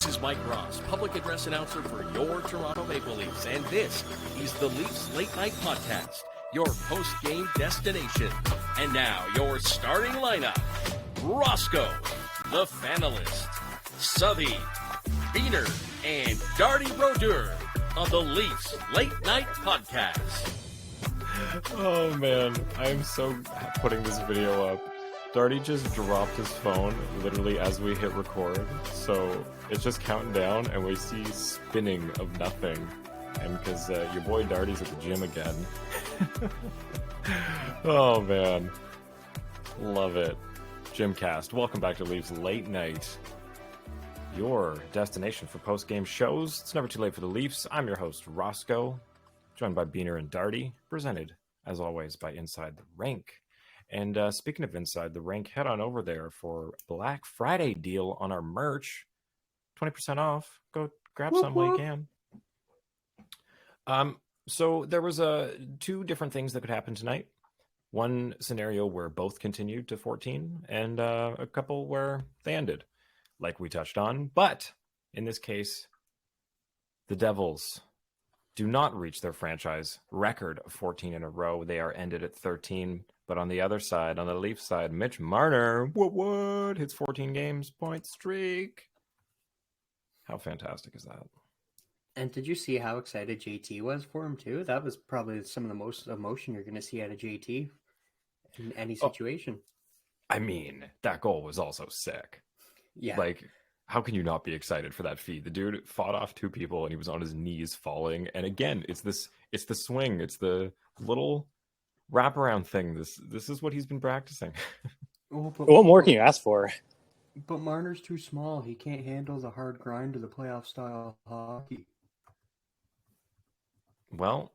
This is Mike Ross, public address announcer for your Toronto Maple Leafs, and this is the Leafs Late Night Podcast, your post-game destination. And now, your starting lineup: Roscoe, the Fanalist, Southey, Biehner, and Darty Brodeur on the Leafs Late Night Podcast. Oh man, I am so putting this video up. Darty just dropped his phone literally as we hit record, so it's just counting down and we see spinning of nothing. And because your boy Darty's at the gym again. Oh man, love it. Gymcast, welcome back to Leafs Late Night, your destination for post-game shows. It's never too late for the Leafs. I'm your host Roscoe, joined by Biehner and Darty, presented as always by Inside the Rink. And speaking of Inside the Rink, head on over there for Black Friday deal on our merch. 20% off. Go grab some while you can. So there was two different things that could happen tonight. One scenario where both continued to 14, and a couple where they ended, like we touched on. But in this case, the Devils do not reach their franchise record of 14 in a row. They are ended at 13. But on the other side, on the Leafs side, Mitch Marner, what, hits 14 games, point streak. How fantastic is that? And did you see how excited JT was for him too? That was probably some of the most emotion you're going to see out of JT in any situation. I mean, that goal was also sick. Yeah. Like, how can you not be excited for that feat? The dude fought off two people and he was on his knees falling. And again, it's the swing. It's the little wraparound thing. This is what he's been practicing. What more can you ask for? But Marner's too small. He can't handle the hard grind of the playoff style hockey. Well,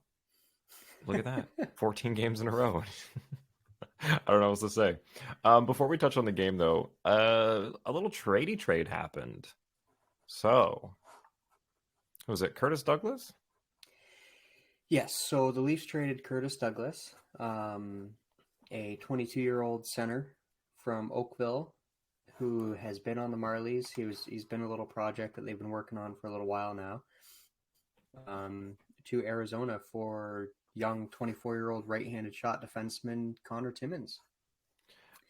look at that. 14 games in a row. I don't know what else to say. Before we touch on the game, though, a little trade happened. So, was it Curtis Douglas? Yes, so the Leafs traded Curtis Douglas, a 22-year-old center from Oakville who has been on the Marlies. He's been a little project that they've been working on for a little while now, to Arizona for young 24-year-old right-handed shot defenseman Connor Timmins.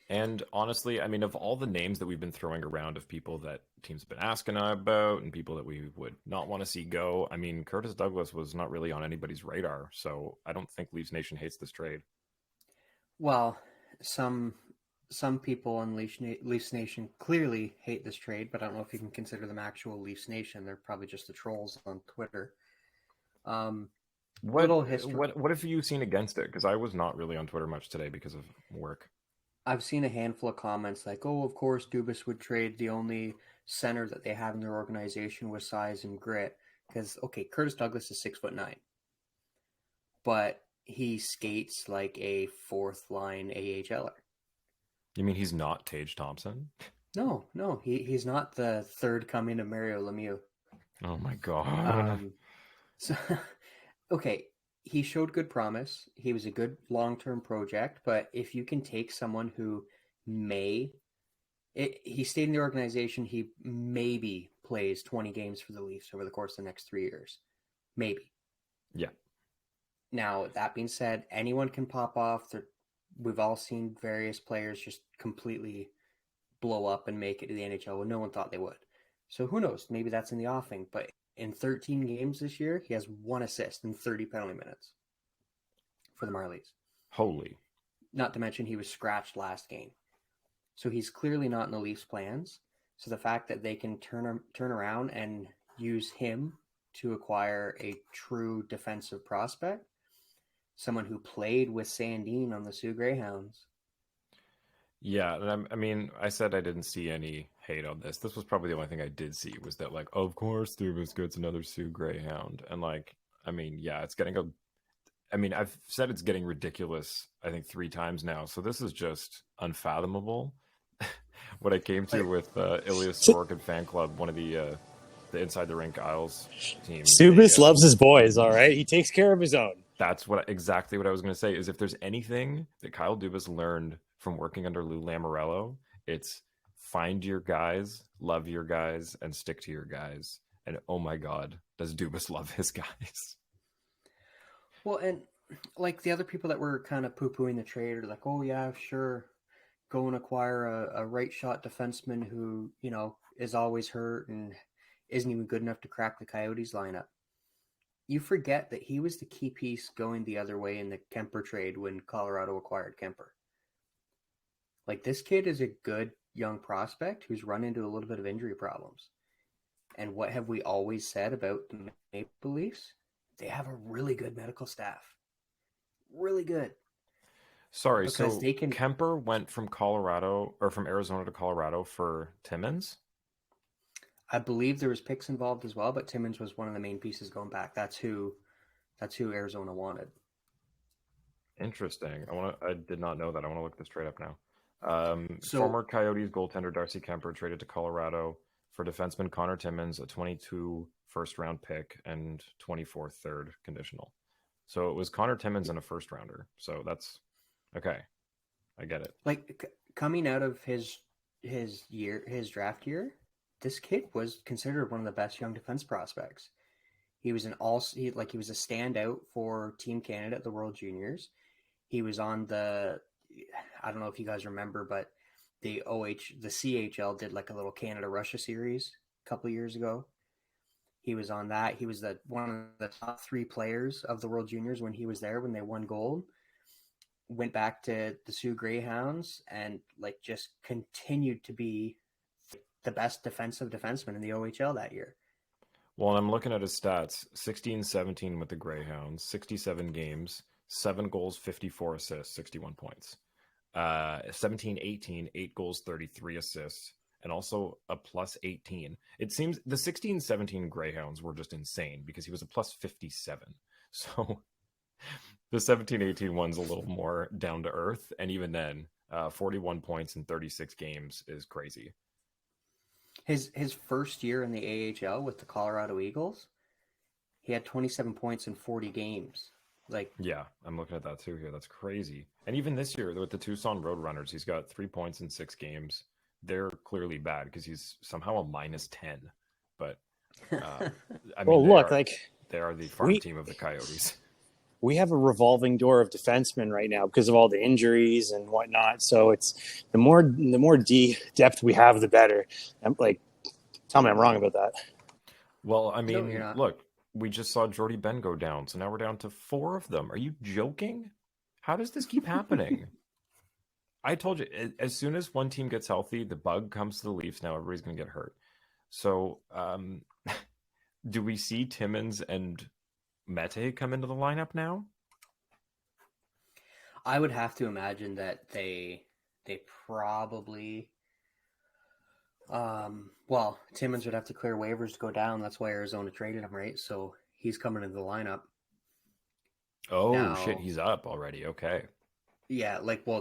And honestly, I mean, of all the names that we've been throwing around of people that teams have been asking about and people that we would not want to see go, I mean, Curtis Douglas was not really on anybody's radar. So I don't think Leafs Nation hates this trade. Well, some people on Leafs Nation clearly hate this trade, but I don't know if you can consider them actual Leafs Nation. They're probably just the trolls on Twitter. What have you seen against it? Because I was not really on Twitter much today because of work. I've seen a handful of comments like, oh, of course, Dubas would trade the only center that they have in their organization with size and grit. Because, okay, Curtis Douglas is 6'9", but he skates like a fourth-line AHLer. You mean he's not Tage Thompson? No, he's not the third coming of Mario Lemieux. Oh, my God. So, okay, he showed good promise. He was a good long-term project, but if you can take someone who he stayed in the organization, he maybe plays 20 games for the Leafs over the course of the next 3 years. Maybe. Yeah. Now, that being said, anyone can pop off. We've all seen various players just completely blow up and make it to the NHL when no one thought they would. So who knows? Maybe that's in the offing, but in 13 games this year, he has 1 assist in 30 penalty minutes for the Marlies. Holy. Not to mention he was scratched last game. So he's clearly not in the Leafs' plans. So the fact that they can turn around and use him to acquire a true defensive prospect, someone who played with Sandin on the Sioux Greyhounds. Yeah, I mean, I said I didn't see any hate on this. This was probably the only thing I did see was that, like, of course, Dubas gets another Sioux Greyhound. And, like, I mean, yeah, it's getting I've said it's getting ridiculous, I think, 3 times now. So this is just unfathomable. What I came to with Ilias Sorokin fan club, one of the Inside the Rink Isles team. Dubas loves his boys, all right? He takes care of his own. That's exactly what I was going to say, is if there's anything that Kyle Dubas learned from working under Lou Lamoriello, it's find your guys, love your guys, and stick to your guys. And oh my God, does Dubas love his guys? Well, and like the other people that were kind of poo-pooing the trade are like, oh yeah, sure, go and acquire a right shot defenseman who, is always hurt and isn't even good enough to crack the Coyotes lineup. You forget that he was the key piece going the other way in the Kemper trade when Colorado acquired Kemper. Like, this kid is a good young prospect who's run into a little bit of injury problems. And what have we always said about the Maple Leafs? They have a really good medical staff. Really good. Sorry, Because so Kemper went from Arizona to Colorado for Timmins? I believe there was picks involved as well, but Timmins was one of the main pieces going back. That's who Arizona wanted. Interesting. I did not know that. I want to look this trade up now. Former Coyotes goaltender Darcy Kemper traded to Colorado for defenseman Connor Timmins, a 22 first-round pick and 24 third conditional. So it was Connor Timmins and a first-rounder. So that's okay. I get it. Like, coming out of his draft year, this kid was considered one of the best young defense prospects. He was he was a standout for Team Canada at the World Juniors. He was on I don't know if you guys remember, but the CHL did like a little Canada-Russia series a couple of years ago. He was on that. He was one of the top 3 players of the World Juniors when he was there, when they won gold. Went back to the Sioux Greyhounds and like just continued to be the best defensive defenseman in the OHL that year. Well, I'm looking at his stats. 16-17 with the Greyhounds, 67 games, 7 goals, 54 assists, 61 points. 17-18, 8 goals, 33 assists, and also a plus 18. It seems the 16-17 Greyhounds were just insane because he was a plus 57. So the 17-18 one's a little more down to earth. And even then, 41 points in 36 games is crazy. His first year in the AHL with the Colorado Eagles, he had 27 points in 40 games. Yeah, I'm looking at that too here. That's crazy. And even this year with the Tucson Roadrunners, he's got 3 points in 6 games. They're clearly bad because he's somehow a minus 10. But I mean, they are the farm team of the Coyotes. We have a revolving door of defensemen right now because of all the injuries and whatnot. So it's the more depth we have, the better. I'm like, tell me I'm wrong about that. Well, I mean, look, we just saw Jordy Ben go down, so now we're down to 4 of them. Are you joking? How does this keep happening? I told you, as soon as one team gets healthy, the bug comes to the Leafs. Now everybody's going to get hurt. So do we see Timmins and Mete come into the lineup now? I would have to imagine that they probably Timmins would have to clear waivers to go down. That's why Arizona traded him, right? So he's coming into the lineup. Oh, shit, he's up already. Okay. Yeah,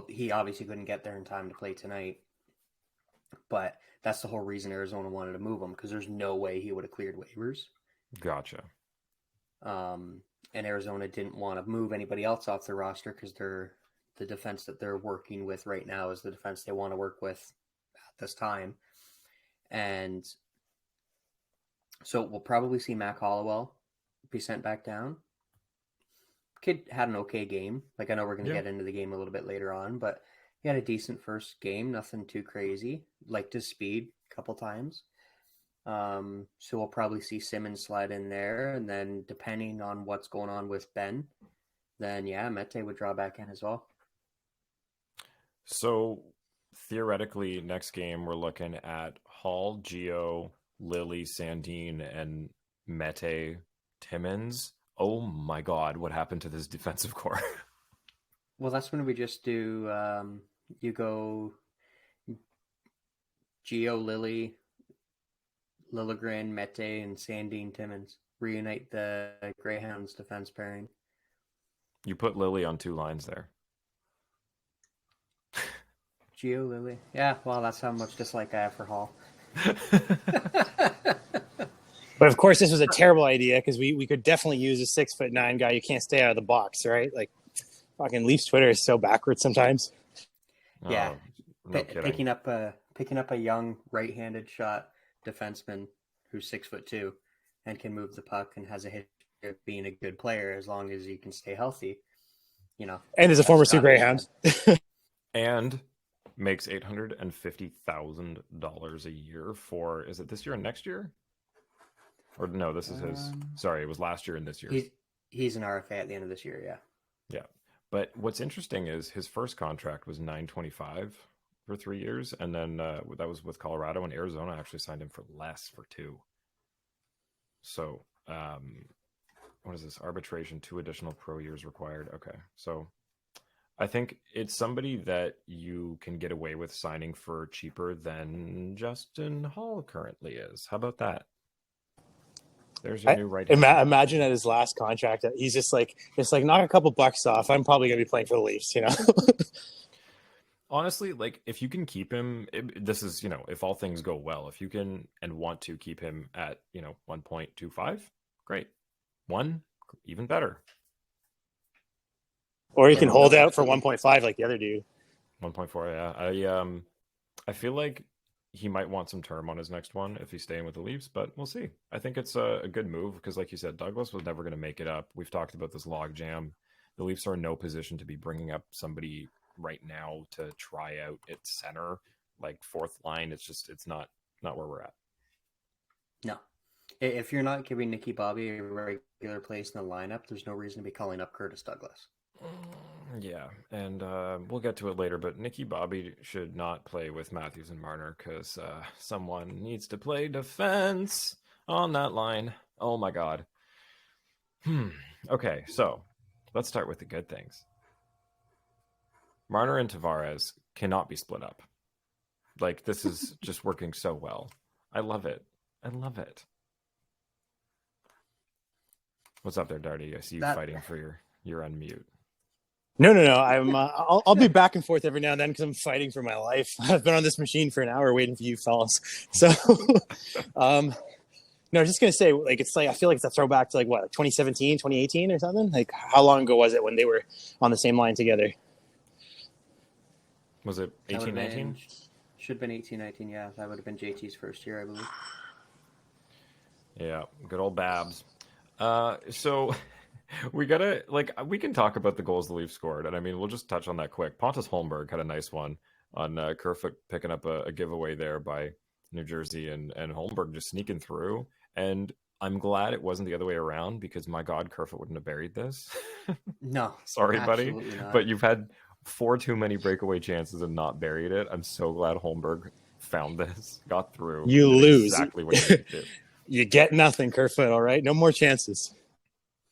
he obviously couldn't get there in time to play tonight. But that's the whole reason Arizona wanted to move him, because there's no way he would have cleared waivers. Gotcha. And Arizona didn't want to move anybody else off their roster because the defense that they're working with right now is the defense they want to work with at this time. And so we'll probably see Mac Hollowell be sent back down. Kid had an okay game. I know we're going to get into the game a little bit later on, but he had a decent first game, nothing too crazy. Liked his speed a couple times. So we'll probably see Simmons slide in there, and then depending on what's going on with Ben, then Mete would draw back in as well. So theoretically, next game we're looking at Hall, Gio, Lily, Sandine, and Mete, Timmins. Oh my God, what happened to this defensive core? Well, that's when we just do. You go Gio, Lily, Liljegren, Mete, and Sandine Timmins. Reunite the Greyhounds defense pairing. You put Lily on 2 lines there. Gio, Lily. Yeah, well, that's how much dislike I have for Hall. But of course, this was a terrible idea because we could definitely use a 6'9" guy. You can't stay out of the box, right? Fucking Leafs Twitter is so backwards sometimes. Yeah, no picking up picking up a young right-handed shot defenseman who's 6'2" and can move the puck and has a history of being a good player as long as he can stay healthy. And is a former Sioux gotta be Greyhound. And makes $850,000 a year for, is it this year and next year? Or no, this is his. Sorry, it was last year and this year. He's an RFA at the end of this year, yeah. Yeah. But what's interesting is his first contract was $925 for 3 years. And then that was with Colorado, and Arizona actually signed him for less for 2. So, what is this? Arbitration, 2 additional pro years required. Okay. So I think it's somebody that you can get away with signing for cheaper than Justin Hall currently is. How about that? There's your new right. Imagine at his last contract, he's just like knock a couple bucks off. I'm probably going to be playing for the Leafs, Honestly, like if you can keep him, this is, if all things go well, if you can and want to keep him at, 1.25, great. 1, even better. Or you can hold out for 1.5 like the other dude. 1.4, yeah. I feel like he might want some term on his next one if he's staying with the Leafs, but we'll see. I think it's a good move because, like you said, Douglas was never going to make it up. We've talked about this log jam. The Leafs are in no position to be bringing up somebody right now to try out at center, like fourth line. It's not where we're at. No. If you're not giving Nicky Bobby a regular place in the lineup, there's no reason to be calling up Curtis Douglas. Yeah, and we'll get to it later, but Nicky Bobby should not play with Matthews and Marner because someone needs to play defense on that line. Oh my God. Okay, so let's start with the good things. Marner and Tavares cannot be split up. Like, this is just working so well. I love it. What's up there, Darty? I see you fighting for your unmute. No. I'll be back and forth every now and then because I'm fighting for my life. I've been on this machine for an hour waiting for you fellas. So, no, I was just gonna say, like, it's like I feel like it's a throwback to like 2017, 2018 or something. Like, how long ago was it when they were on the same line together? Was it 18, 19? Should have been 18, 19. Yeah, that would have been JT's first year, I believe. Yeah, good old Babs. So. We can talk about the goals the Leafs scored, and I mean, we'll just touch on that quick. Pontus Holmberg had a nice one on Kerfoot picking up a giveaway there by New Jersey, and Holmberg just sneaking through. And I'm glad it wasn't the other way around because, my God, Kerfoot wouldn't have buried this. No. Sorry, buddy. Not. But you've had 4 too many breakaway chances and not buried it. I'm so glad Holmberg found this, got through. You lose. Exactly what you need to do. You get nothing, Kerfoot, all right? No more chances.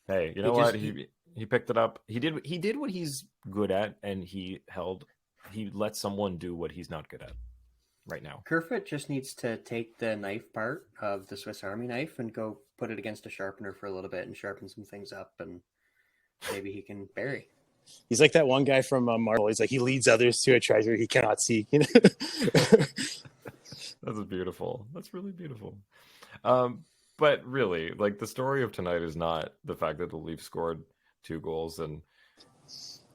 Hey, you know what? He picked it up. He did what he's good at, and he let someone do what he's not good at right now. Kerfoot just needs to take the knife part of the Swiss Army knife and go put it against a sharpener for a little bit and sharpen some things up, and maybe he can bury. He's like that one guy from Marvel. He's like, he leads others to a treasure he cannot see. That's beautiful. That's really beautiful. But really, like, the story of tonight is not the fact that the Leafs scored 2 goals and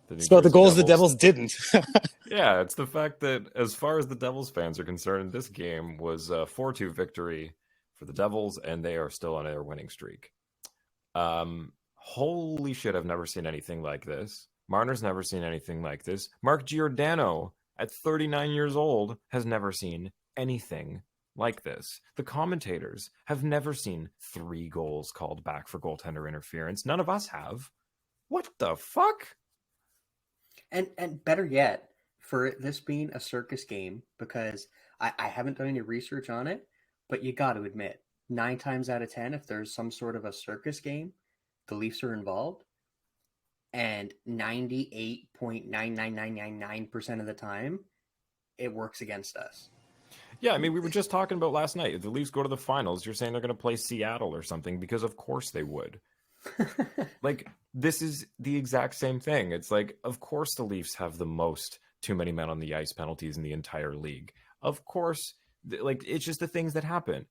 it's about the goals the Devils didn't. Yeah, it's the fact that as far as the Devils fans are concerned, this game was a 4-2 victory for the Devils, and they are still on their winning streak. Holy shit, I've never seen anything like this. Marner's never seen anything like this. Mark Giordano, at 39 years old, has never seen anything like this. The commentators have never seen 3 goals called back for goaltender interference. None of us have. What the fuck? And better yet, for this being a circus game, because I haven't done any research on it, but you got to admit, 9 times out of 10, if there's some sort of a circus game, the Leafs are involved, and 98.99999% of the time, it works against us. Yeah, I mean, we were just talking about last night. If the Leafs go to the finals, you're saying they're going to play Seattle or something, because of course they would. Like, this is the exact same thing. It's like, of course the Leafs have the most too many men on the ice penalties in the entire league. Of course, like, it's just the things that happen.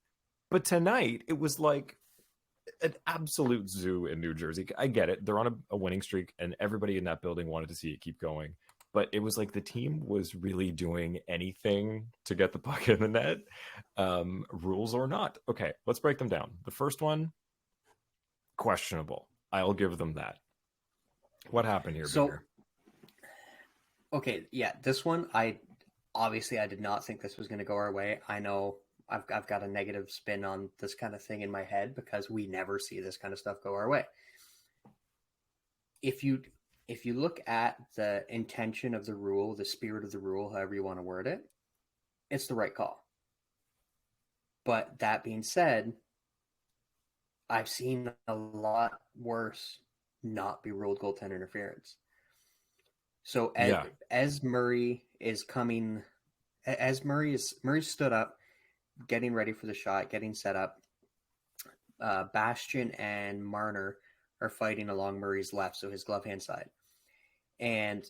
But tonight, it was like an absolute zoo in New Jersey. I get it. They're on a winning streak, and everybody in that building wanted to see it keep going. but it was like the team was really doing anything to get the puck in the net, rules or not. Okay, let's break them down. The first one, questionable. I'll give them that. What happened here, So, Biehner? okay, yeah, this one, I did not think this was going to go our way. I know I've got a negative spin on this kind of thing in my head because we never see this kind of stuff go our way. If you look at the intention of the rule, the spirit of the rule, however you want to word it, it's the right call. But that being said, I've seen a lot worse not be ruled goaltender interference. So as Murray is coming, as Murray stood up, getting ready for the shot, getting set up, Bastian and Marner are fighting along Murray's left, so his glove hand side. And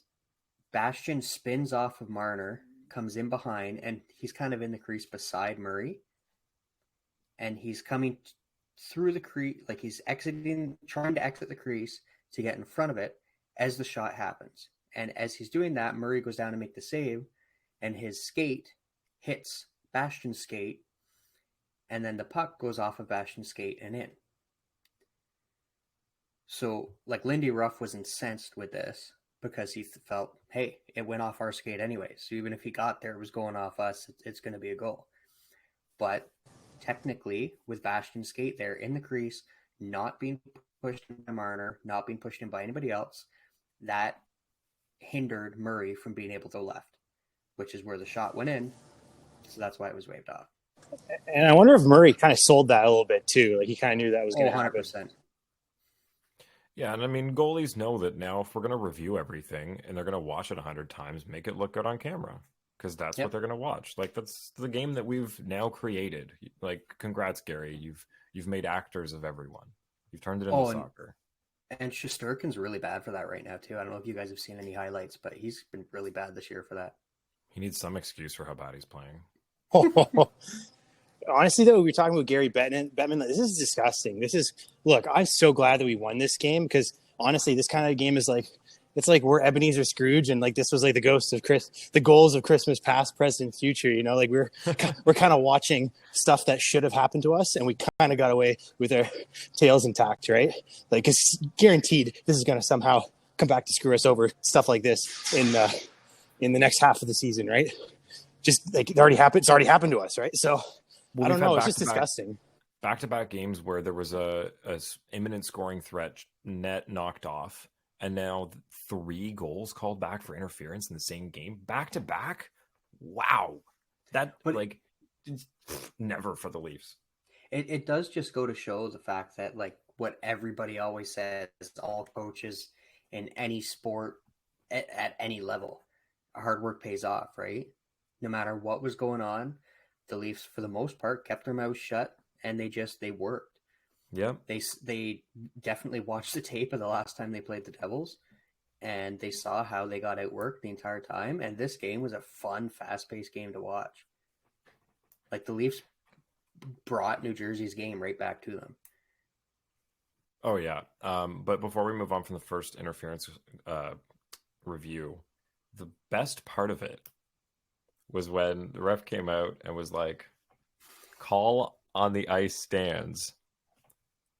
Bastian spins off of Marner, comes in behind, and he's kind of in the crease beside Murray. And he's coming through the crease, like he's trying to exit the crease to get in front of it as the shot happens. And as he's doing that, Murray goes down to make the save, and his skate hits Bastian's skate, and then the puck goes off of Bastian's skate and in. So, like, Lindy Ruff was incensed with this because he felt, hey, it went off our skate anyway. So even if he got there, it was going off us, it's going to be a goal. But technically, with Bastian's skate there in the crease, not being pushed in by Marner, not being pushed in by anybody else, that hindered Murray from being able to go left, which is where the shot went in. So that's why it was waved off. And I wonder if Murray kind of sold that a little bit too. Like he kind of knew that was going to happen. 100%. Yeah, and I mean, goalies know that now if we're going to review everything and they're going to watch it 100 times, make it look good on camera because that's what they're going to watch. Like, that's the game that we've now created. Like, congrats, Gary. You've made actors of everyone. You've turned it into soccer. And Shesterkin's really bad for that right now, too. I don't know if you guys have seen any highlights, but he's been really bad this year for that. He needs some excuse for how bad he's playing. Honestly, though, we were talking about Gary Bettman. This is disgusting. Look, I'm so glad that we won this game because honestly, this kind of game is like, it's like we're Ebenezer Scrooge, and like this was like the ghosts of the goals of Christmas past, present, future. You know, like we're kind of watching stuff that should have happened to us, and we kind of got away with our tails intact, right? Like it's guaranteed this is going to somehow come back to screw us over. Stuff like this in the next half of the season, right? Just like it already happened. It's already happened to us, right? So. I don't know. It's just disgusting. Back-to-back games where there was a imminent scoring threat, net knocked off, and now 3 goals called back for interference in the same game. Back-to-back? Wow. Never for the Leafs. It does just go to show the fact that, like, what everybody always says, all coaches in any sport at any level, hard work pays off, right? No matter what was going on, the Leafs, for the most part, kept their mouths shut, and they worked. Yeah. They definitely watched the tape of the last time they played the Devils, and they saw how they got outworked the entire time. And this game was a fun, fast-paced game to watch. Like, the Leafs brought New Jersey's game right back to them. Oh, yeah. But before we move on from the first interference review, the best part of it was when the ref came out and was like, call on the ice stands,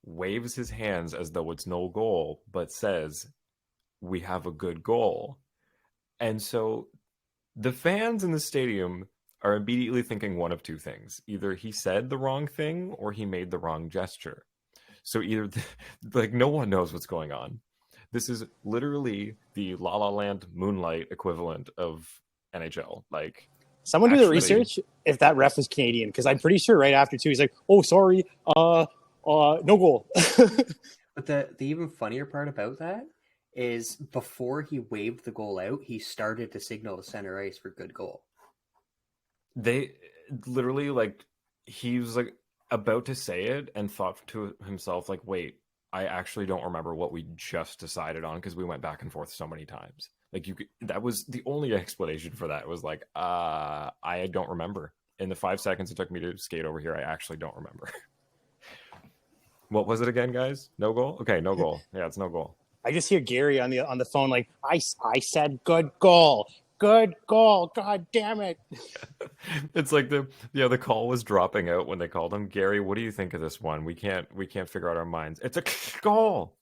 waves his hands as though it's no goal, but says, we have a good goal. And so the fans in the stadium are immediately thinking one of two things. Either he said the wrong thing or he made the wrong gesture. So either, like, no one knows what's going on. This is literally the La La Land Moonlight equivalent of NHL. Like, someone do the research if that ref was Canadian, because I'm pretty sure right after too he's like, "Oh, sorry, no goal." But the even funnier part about that is before he waved the goal out, he started to signal to center ice for good goal. They literally, like, he was like about to say it and thought to himself, like, "Wait, I actually don't remember what we just decided on because we went back and forth so many times." Like, that was the only explanation for that. It was like, I don't remember. In the 5 seconds it took me to skate over here, I actually don't remember. What was it again, guys? No goal? Okay, no goal. Yeah, it's no goal. I just hear Gary on the phone like, I said good goal. Good goal. God damn it. It's like the call was dropping out when they called him. Gary, what do you think of this one? We can't figure out our minds. It's a goal.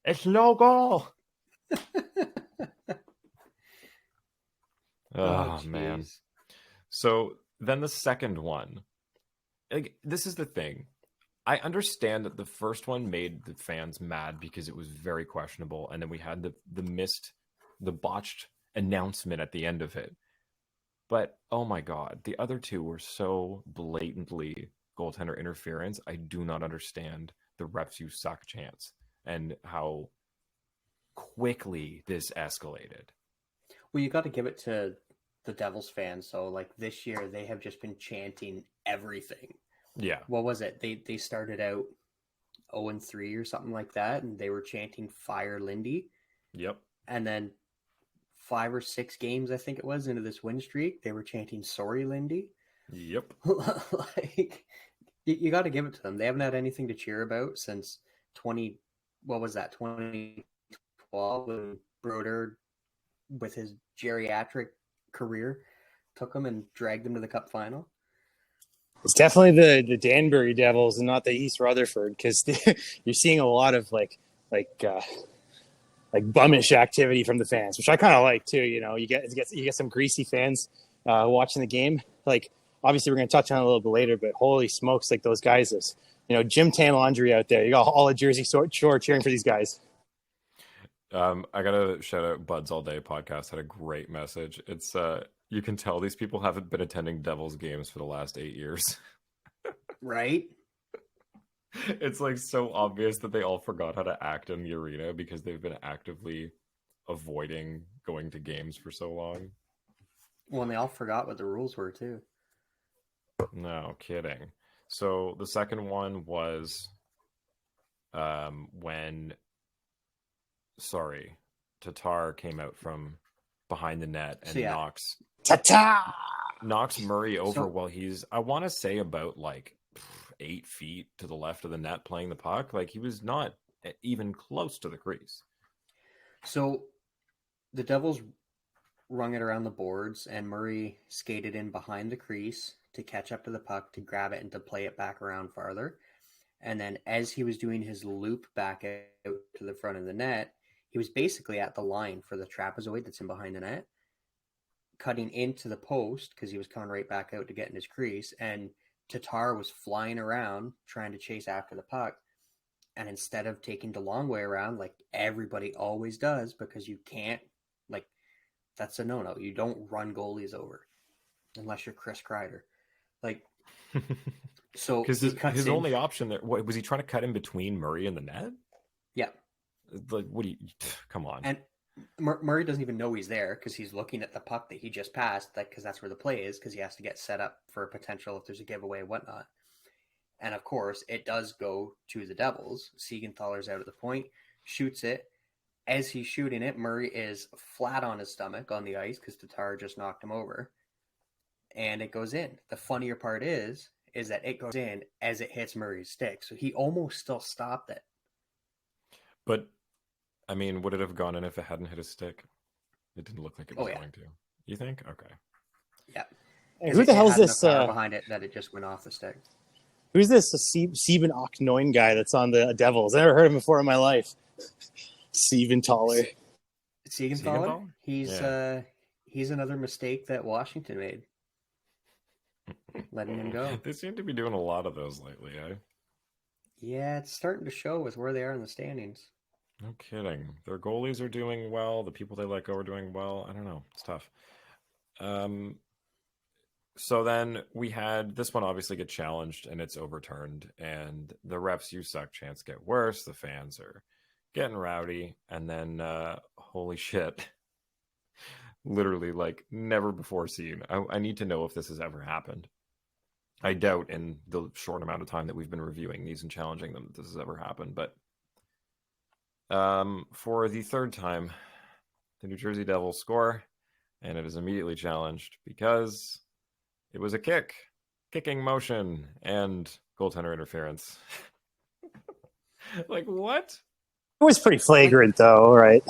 It's no goal. Oh man. jeez. So then the second one. Like, this is the thing. I understand that the first one made the fans mad because it was very questionable, and then we had the botched announcement at the end of it. But oh my god, the other two were so blatantly goaltender interference. I do not understand the refs you suck chance and how quickly this escalated. Well, you got to give it to the Devils fans. So, like this year, they have just been chanting everything. Yeah. What was it? They started out 0-3 or something like that, and they were chanting "Fire Lindy," Yep. and then 5 or 6 games, I think it was, into this win streak, they were chanting "Sorry, Lindy." Yep. Like, you got to give it to them. They haven't had anything to cheer about since 2012 when Broder, with his geriatric career, took them and dragged them to the Cup final. It's definitely the Danbury Devils and not the East Rutherford, because you're seeing a lot of like bummish activity from the fans, which I kind of like too. You know, you get some greasy fans watching the game. Like, obviously, we're going to touch on it a little bit later, but holy smokes, like those guys, is, you know, Jim Tan Laundry out there. You got all of Jersey Shore cheering for these guys. I gotta shout out Buds All Day podcast had a great message. It's you can tell these people haven't been attending Devils games for the last 8 years. Right? It's like so obvious that they all forgot how to act in the arena because they've been actively avoiding going to games for so long. Well, and they all forgot what the rules were too. No kidding. So the second one was when Tatar came out from behind the net and knocks Ta-ta! Murray over while he's, I want to say, about like 8 feet to the left of the net playing the puck. Like, he was not even close to the crease. So the Devils rung it around the boards, and Murray skated in behind the crease to catch up to the puck, to grab it and to play it back around farther. And then as he was doing his loop back out to the front of the net, he was basically at the line for the trapezoid that's in behind the net, cutting into the post because he was coming right back out to get in his crease. And Tatar was flying around trying to chase after the puck. And instead of taking the long way around, like everybody always does, because you can't, like, that's a no-no. You don't run goalies over unless you're Chris Kreider. Like, so because his only option there, what was he trying to cut in between Murray and the net? Yeah. Like, what do you, come on. And Murray doesn't even know he's there because he's looking at the puck that he just passed, because that's where the play is, because he has to get set up for a potential if there's a giveaway and whatnot. And of course, it does go to the Devils. Siegenthaler's out at the point, shoots it. As he's shooting it, Murray is flat on his stomach on the ice because Tatar just knocked him over. And it goes in. The funnier part is that it goes in as it hits Murray's stick. So he almost still stopped it. But, I mean, would it have gone in if it hadn't hit his stick? It didn't look like it was going to. You think? Okay. Yeah. Hey, who the hell is this? Behind it that it just went off the stick. Who's this Sieben Oknoin guy that's on the Devils? I never heard him before in my life. Siegenthaler. Siegenthaler? He's another mistake that Washington made. Letting him go. They seem to be doing a lot of those lately, eh? Yeah, it's starting to show with where they are in the standings. No kidding. Their goalies are doing well. The people they let go are doing well. I don't know. It's tough. So then we had this one obviously get challenged and it's overturned. And the refs you suck chants get worse. The fans are getting rowdy. And then, holy shit. Literally, like, never before seen. I need to know if this has ever happened. I doubt in the short amount of time that we've been reviewing these and challenging them that this has ever happened. But for the third time, the New Jersey Devils score, and it is immediately challenged because it was a kicking motion, and goaltender interference. Like, what? was pretty flagrant, though, right?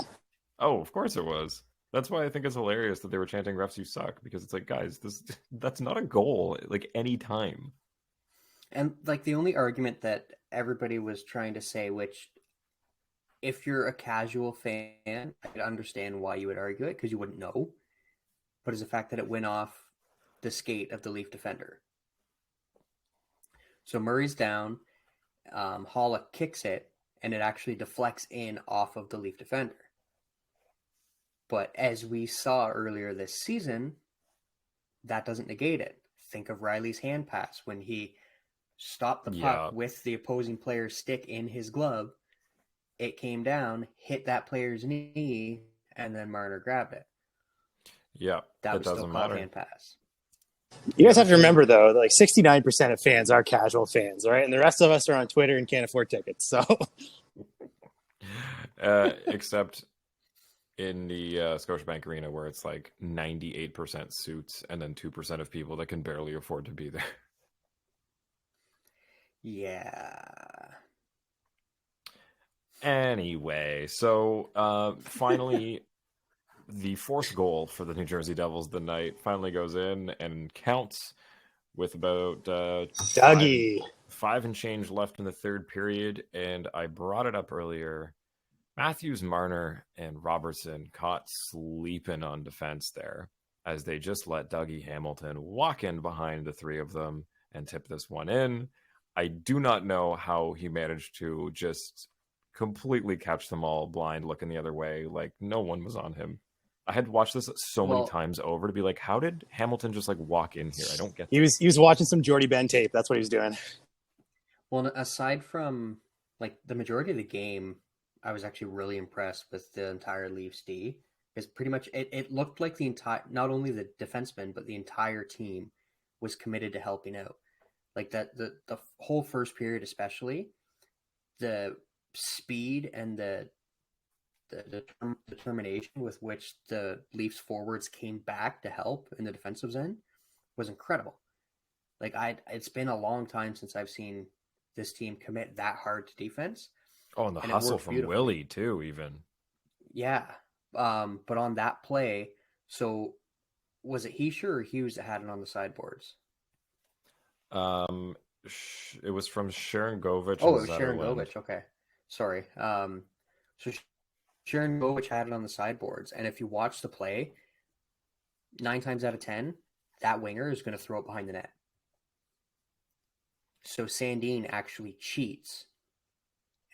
Oh, of course it was. That's why I think it's hilarious that they were chanting "refs, you suck," because it's like, guys, that's not a goal. Like any time. And like the only argument that everybody was trying to say, which if you're a casual fan, I could understand why you would argue it because you wouldn't know, but is the fact that it went off the skate of the Leaf defender. So Murray's down, Holla kicks it, and it actually deflects in off of the Leaf defender. But as we saw earlier this season, that doesn't negate it. Think of Riley's hand pass when he stopped the puck with the opposing player's stick in his glove. It came down, hit that player's knee, and then Marner grabbed it. Yeah, that was doesn't still called matter. hand pass. You guys have to remember, though, like 69% of fans are casual fans, all right? And the rest of us are on Twitter and can't afford tickets. So, except in the Scotiabank Arena, where it's like 98% suits and then 2% of people that can barely afford to be there. Yeah. Anyway, so finally, the fourth goal for the New Jersey Devils the night finally goes in and counts with about Dougie. five and change left in the third period. And I brought it up earlier. Matthews, Marner, and Robertson caught sleeping on defense there as they just let Dougie Hamilton walk in behind the three of them and tip this one in. I do not know how he managed to just completely catch them all blind looking the other way. Like no one was on him. I had watched this so many times over to be like, how did Hamilton just like walk in here? I don't get He was watching some Jordy Ben tape. That's what he was doing. Well, aside from like the majority of the game, I was actually really impressed with the entire Leafs D. Because pretty much it looked like the entire, not only the defensemen, but the entire team was committed to helping out. Like that, the whole first period, especially, the speed and the determination with which the Leafs forwards came back to help in the defensive end was incredible. Like it's been a long time since I've seen this team commit that hard to defense. Oh, and the hustle from Willie too, even. Yeah. But on that play, so was it Heischer or Hughes that had it on the sideboards? It was from Sharangovich. Oh, it was Sharangovich. Okay. Sorry. So Sharangovich had it on the sideboards. And if you watch the play, 9 times out of 10, that winger is going to throw it behind the net. So Sandin actually cheats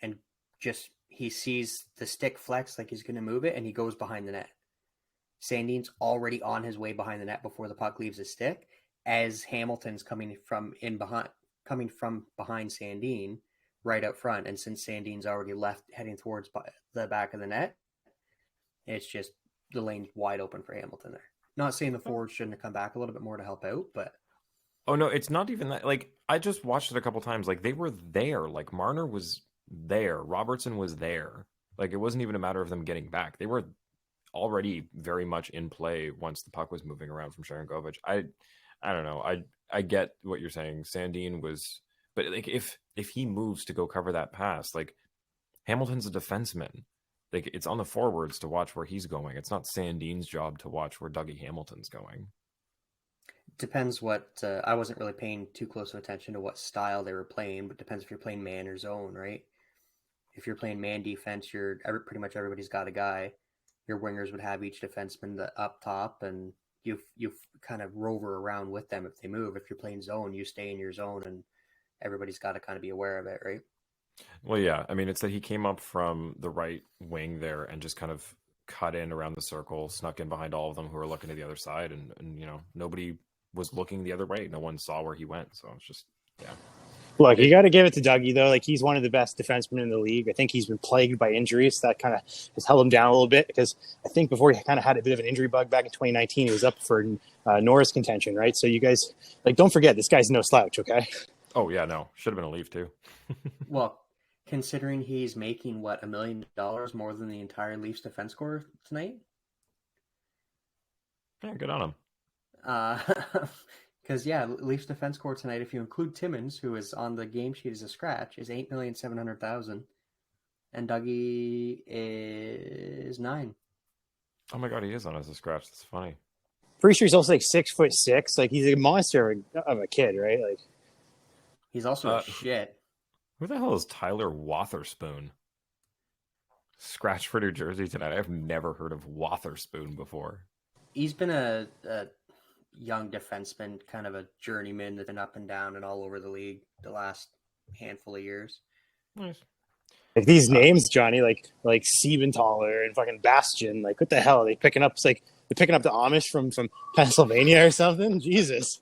and just he sees the stick flex like he's going to move it and he goes behind the net. Sandin's already on his way behind the net before the puck leaves his stick as Hamilton's coming from behind Sandin right up front. And since Sandin's already left heading towards the back of the net, it's just the lane's wide open for Hamilton there. Not saying the forwards shouldn't have come back a little bit more to help out, but oh no, it's not even that. Like I just watched it a couple times. Like they were there. Like Marner was there. Robertson was there. Like it wasn't even a matter of them getting back. They were already very much in play once the puck was moving around from Sharangovich. I don't know. I get what you're saying. Sandin was, but like if he moves to go cover that pass, like Hamilton's a defenseman. Like it's on the forwards to watch where he's going. It's not Sandin's job to watch where Dougie Hamilton's going. Depends what I wasn't really paying too close of attention to what style they were playing, but depends if you're playing man or zone, right? If you're playing man defense, pretty much everybody's got a guy. Your wingers would have each defenseman up top, and you kind of rover around with them if they move. If you're playing zone, you stay in your zone, and everybody's got to kind of be aware of it, right? Well, yeah. I mean, it's that he came up from the right wing there and just kind of cut in around the circle, snuck in behind all of them who were looking to the other side, and you know, nobody was looking the other way. No one saw where he went, so it's just Look, you got to give it to Dougie, though. Like, he's one of the best defensemen in the league. I think he's been plagued by injuries. That kind of has held him down a little bit because I think before he kind of had a bit of an injury bug back in 2019, he was up for Norris contention, right? So you guys, like, don't forget, this guy's no slouch, okay? Oh, yeah, no. Should have been a Leaf, too. Well, considering he's making, what, $1 million more than the entire Leafs defense corps tonight? Yeah, good on him. Because, Leafs defense corps tonight, if you include Timmins, who is on the game sheet as a scratch, is $8,700,000. and Dougie is 9. Oh my god, he is on as a scratch. That's funny. Pretty sure he's also like 6'6". Like he's a monster of a kid, right? Like He's also a shit. Who the hell is Tyler Wotherspoon? Scratch for New Jersey tonight. I've never heard of Wotherspoon before. He's been a young defenseman, kind of a journeyman that's been up and down and all over the league the last handful of years. Nice. Like these names, Johnny, like Siebenthaler and fucking Bastion. Like what the hell are they picking up? It's like they're picking up the Amish from Pennsylvania or something. Jesus.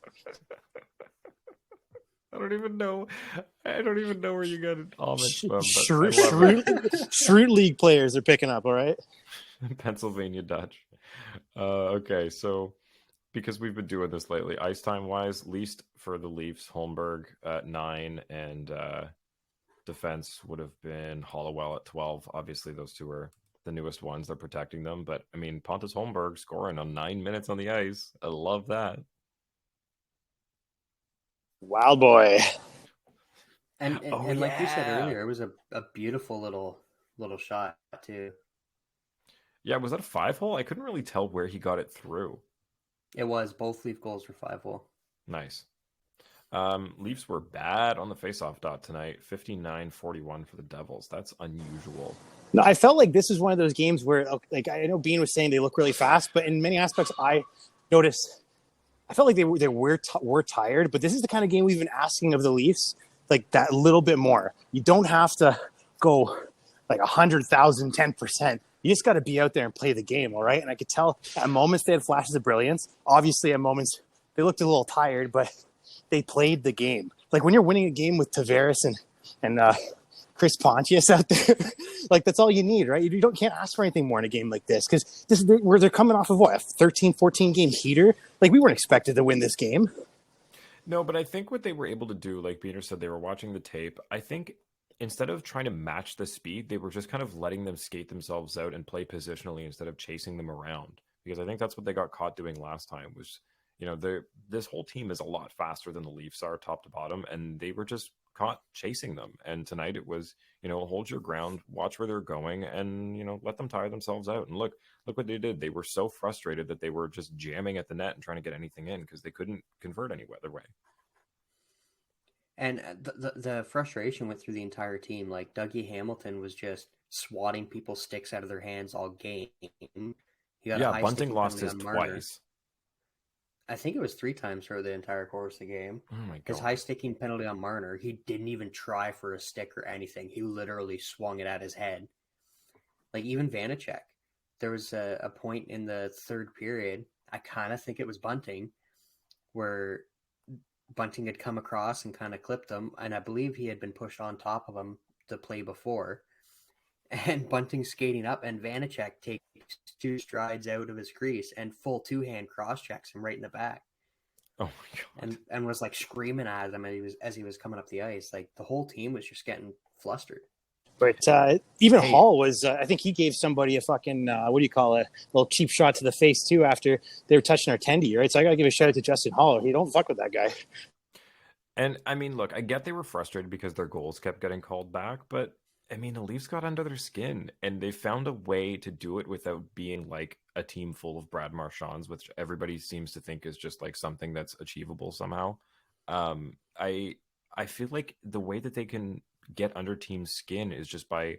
I don't even know where you got it Amish from. Shroot League players are picking up. All right. Pennsylvania Dutch. Okay, so because we've been doing this lately, ice time wise, least for the Leafs, Holmberg at 9, and defense would have been Hollowell at 12. Obviously, those two are the newest ones. They're protecting them. But, I mean, Pontus Holmberg scoring on 9 minutes on the ice. I love that. Wow, boy. And like you said earlier, it was a beautiful little shot, too. Yeah, was that a 5-hole? I couldn't really tell where he got it through. It was. Both Leaf goals were 5-hole. Nice. Leafs were bad on the faceoff dot tonight. 59-41 for the Devils. That's unusual. No, I felt like this is one of those games where, like, I know Bean was saying they look really fast, but in many aspects, I noticed. I felt like they were tired, but this is the kind of game we've been asking of the Leafs, like that little bit more. You don't have to go like 100,000, 10%. You just got to be out there and play the game, all right? And I could tell at moments they had flashes of brilliance. Obviously, at moments they looked a little tired, but they played the game. Like when you're winning a game with Tavares and Chris Pontius out there, like that's all you need, right? You can't ask for anything more in a game like this because this is where they're coming off of what, a 13, 14 game heater. Like we weren't expected to win this game. No, but I think what they were able to do, like Biehner said, they were watching the tape. I think instead of trying to match the speed, they were just kind of letting them skate themselves out and play positionally instead of chasing them around. Because I think that's what they got caught doing last time was, you know, this whole team is a lot faster than the Leafs are top to bottom, and they were just caught chasing them. And tonight it was, you know, hold your ground, watch where they're going, and, you know, let them tire themselves out. And look what they did. They were so frustrated that they were just jamming at the net and trying to get anything in because they couldn't convert any other way. And the frustration went through the entire team. Like Dougie Hamilton was just swatting people's sticks out of their hands all game. He got Bunting lost his twice. I think it was 3 times for the entire course of the game. Oh my god! His high sticking penalty on Marner, he didn't even try for a stick or anything. He literally swung it at his head. Like even Vanacek, there was a point in the third period. I kind of think it was Bunting, where Bunting had come across and kind of clipped him, and I believe he had been pushed on top of him the play before. And Bunting skating up, and Vanacek takes 2 strides out of his crease and full 2-hand cross checks him right in the back. Oh my god! And was like screaming at him as he was coming up the ice. Like the whole team was just getting flustered. But even Hall was, I think he gave somebody a fucking, a little cheap shot to the face too after they were touching our tendy, right? So I got to give a shout out to Justin Hall. He don't fuck with that guy. And I mean, look, I get they were frustrated because their goals kept getting called back, but I mean, the Leafs got under their skin and they found a way to do it without being like a team full of Brad Marchands, which everybody seems to think is just like something that's achievable somehow. I feel like the way that they can get under team's skin is just by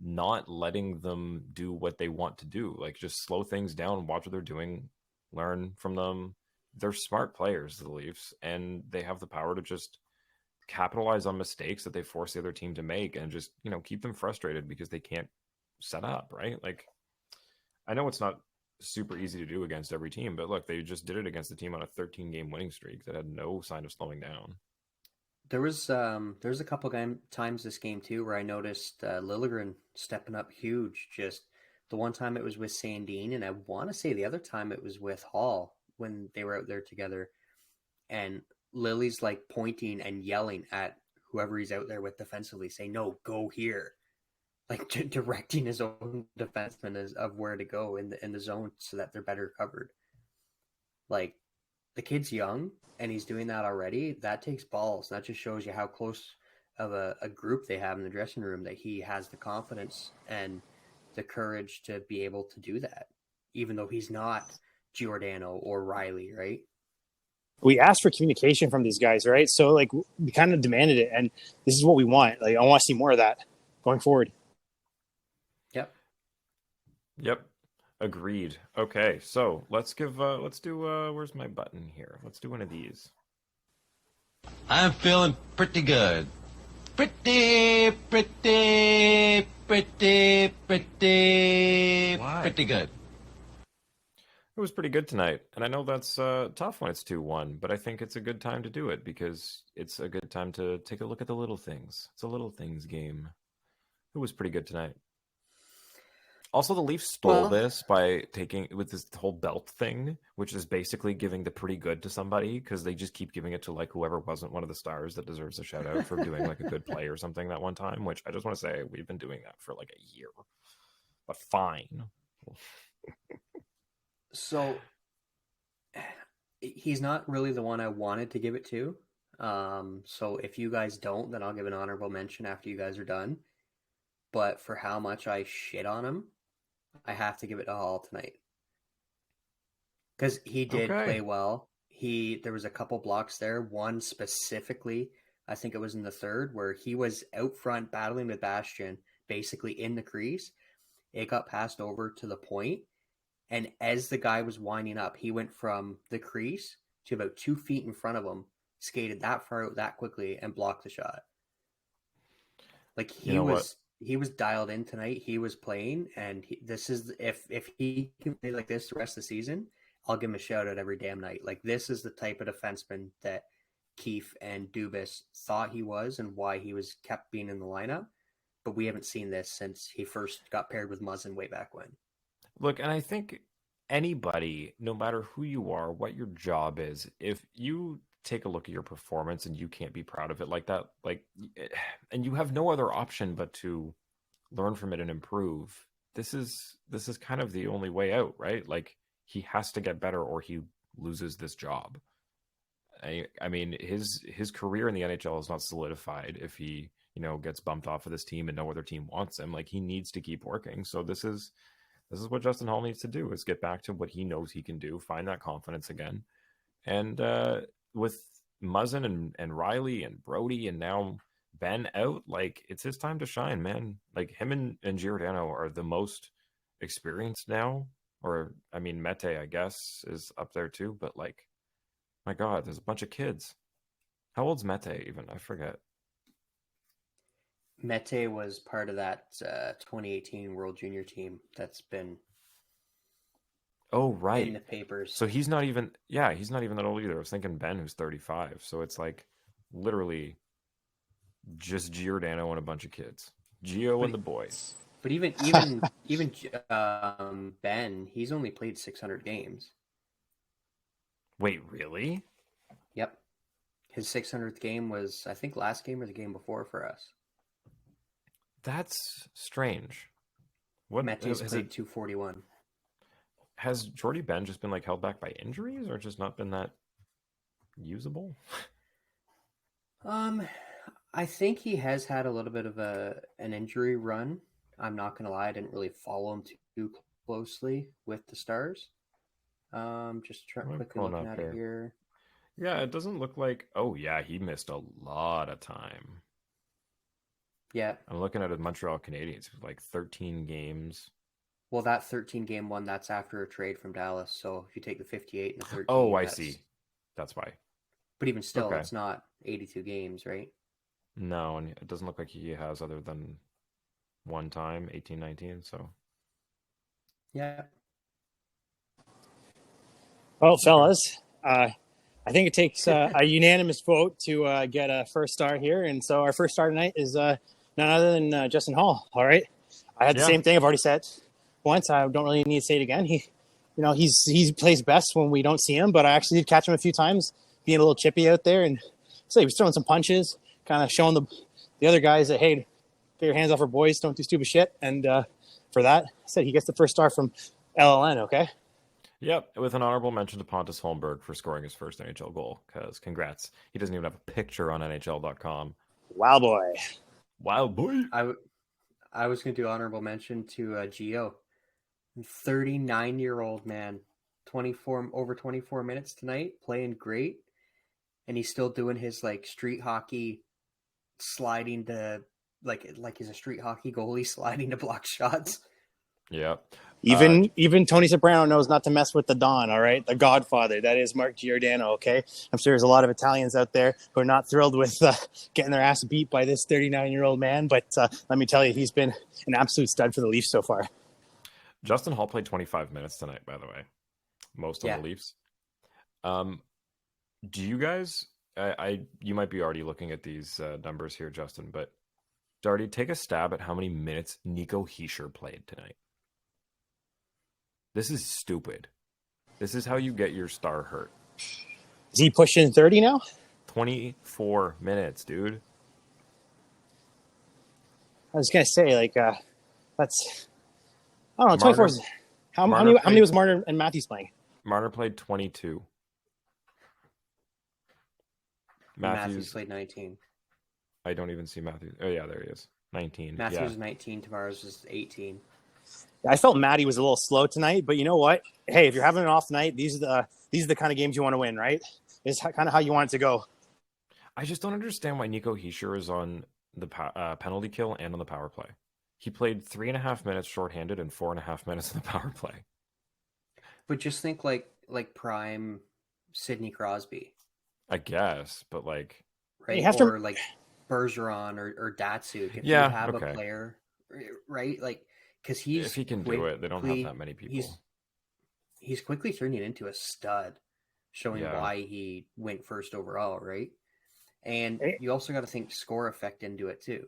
not letting them do what they want to do. Like just slow things down, watch what they're doing, learn from them. They're smart players, the Leafs, and they have the power to just capitalize on mistakes that they force the other team to make and just, you know, keep them frustrated because they can't set up, right? Like, I know it's not super easy to do against every team, but look, they just did it against a team on a 13-game winning streak that had no sign of slowing down. There was a couple times this game too where I noticed Liljegren stepping up huge. Just the one time it was with Sandin, and I want to say the other time it was with Hall when they were out there together. And Lily's like pointing and yelling at whoever he's out there with defensively, saying, "No, go here," like directing his own defenseman of where to go in the zone so that they're better covered. Like the kid's young and he's doing that already. That takes balls. That just shows you how close a group they have in the dressing room that he has the confidence and the courage to be able to do that, even though he's not Giordano or Riley, right? We asked for communication from these guys, right? So like we kind of demanded it, and this is what we want. Like I want to see more of that going forward. Yep. Agreed. Okay, so let's do where's my button here? Let's do one of these. I'm feeling pretty good. Pretty good. It was pretty good tonight, and I know that's tough when it's 2-1, but I think it's a good time to do it because it's a good time to take a look at the little things. It's a little things game. It was pretty good tonight. Also, the Leafs stole this by taking with this whole belt thing, which is basically giving the pretty good to somebody because they just keep giving it to like whoever wasn't one of the stars that deserves a shout out for doing like a good play or something that one time, which I just want to say we've been doing that for like a year, but fine. So he's not really the one I wanted to give it to. So if you guys don't, then I'll give an honorable mention after you guys are done. But for how much I shit on him, I have to give it to Hall tonight. Because he did play well. There was a couple blocks there. One specifically, I think it was in the third, where he was out front battling with Bastian, basically in the crease. It got passed over to the point, and as the guy was winding up, he went from the crease to about 2 feet in front of him, skated that far out that quickly, and blocked the shot. Like he was dialed in tonight. He was playing, and this is if he can play like this the rest of the season, I'll give him a shout out every damn night. Like this is the type of defenseman that Keefe and Dubas thought he was, and why he was kept being in the lineup. But we haven't seen this since he first got paired with Muzzin way back when. Look, and I think anybody, no matter who you are, what your job is, if you take a look at your performance and you can't be proud of it like that, and you have no other option but to learn from it and improve, this is kind of the only way out, right? Like he has to get better or he loses this job. I mean, his career in the NHL is not solidified if he, gets bumped off of this team and no other team wants him. Like he needs to keep working. So this is what Justin Hall needs to do, is get back to what he knows he can do, find that confidence again. And with Muzzin and Riley and Brody and now Ben out, like it's his time to shine, man. Like him and Giordano are the most experienced now. Or I mean Mete, I guess, is up there too, but like my God, there's a bunch of kids. How old's Mete even? I forget. Mete was part of that 2018 World Junior team that's been right in the papers. So he's not even that old either. I was thinking Ben, who's 35. So it's like literally just Giordano and a bunch of kids. Gio and the boys. But even Ben, he's only played 600 games. Wait, really? Yep. His 600th game was, I think, last game or the game before for us. That's strange. What Mete's played 241. Has Jordy Ben just been like held back by injuries or just not been that usable? I think he has had a little bit of an injury run. I'm not gonna lie, I didn't really follow him too closely with the Stars. Just quickly looking at it here. Yeah, it doesn't look like. Oh yeah, he missed a lot of time. Yeah, I'm looking at the Montreal Canadiens, like 13 games. Well, that 13-game one, that's after a trade from Dallas. So if you take the 58 and the 13... Oh, I see. That's why. But even still, it's not 82 games, right? No, and it doesn't look like he has other than one time, 18-19, so... Yeah. Well, fellas, I think it takes a unanimous vote to get a first star here. And so our first star tonight is none other than Justin Hall, all right? I had the same thing I've already said once. I don't really need to say it again. He plays best when we don't see him, but I actually did catch him a few times being a little chippy out there, and so he was throwing some punches, kind of showing the other guys that, hey, get your hands off our boys, don't do stupid shit. And for that, I said he gets the first star from LLN. Okay. Yep, with an honorable mention to Pontus Holmberg for scoring his first NHL goal, because congrats. He doesn't even have a picture on NHL.com. Wow, boy. Wow, boy. I was going to do honorable mention to Gio, 39-year-old man, over 24 minutes tonight, playing great, and he's still doing his like street hockey sliding to like he's a street hockey goalie sliding to block shots. Yeah. Even Tony Soprano knows not to mess with the Don, all right? The Godfather. That is Mark Giordano, okay? I'm sure there's a lot of Italians out there who are not thrilled with getting their ass beat by this 39-year-old man, but let me tell you, he's been an absolute stud for the Leafs so far. Justin Hall played 25 minutes tonight, by the way. Most of Yeah. the Leafs. Do you guys... you might be already looking at these numbers here, Justin, but Darty, take a stab at how many minutes Nico Hischier played tonight. This is stupid. This is how you get your star hurt. Is he pushing 30 now? 24 minutes, dude. I was going to say, like, that's... I don't know, 24 is... How Marner many was Marner and Matthews playing? Marner played 22. Matthews played 19. I don't even see Matthews. Oh, yeah, there he is. 19. Matthews yeah. was 19. Tavares was 18. I felt Matty was a little slow tonight, but you know what? Hey, if you're having an off night, these are the kind of games you want to win, right? It's kind of how you want it to go. I just don't understand why Nico Hischier is on the penalty kill and on the power play. He played 3.5 minutes shorthanded and 4.5 minutes on the power play. But just think like prime Sidney Crosby. I guess, but like... Right? You have or to... like Bergeron or Datsuk. If yeah, you have okay. a player, right? Like, because if he can do it, they don't have that many people. He's quickly turning into a stud, showing why he went first overall, right? And you also got to think score effect into it too.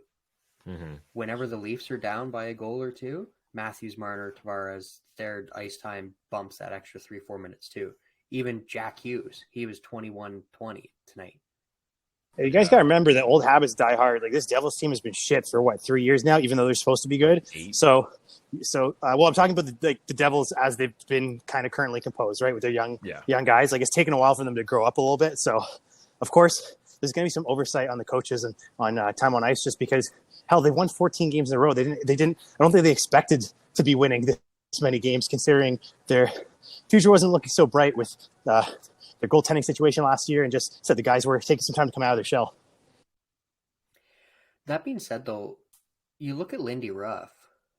Mm-hmm. Whenever the Leafs are down by a goal or two, Matthews, Marner, Tavares, their ice time bumps that extra 3-4 minutes too. Even Jack Hughes, he was 21-20 tonight. You guys got to remember that old habits die hard. Like, this Devils team has been shit for 3 years now, even though they're supposed to be good. 8. So, I'm talking about the Devils as they've been kind of currently composed, right, with their young guys. Like, it's taken a while for them to grow up a little bit. So, of course, there's going to be some oversight on the coaches and on time on ice, just because hell, they won 14 games in a row. They didn't. I don't think they expected to be winning this many games, considering their future wasn't looking so bright with their goaltending situation last year, and just said the guys were taking some time to come out of their shell. That being said, though, you look at Lindy Ruff,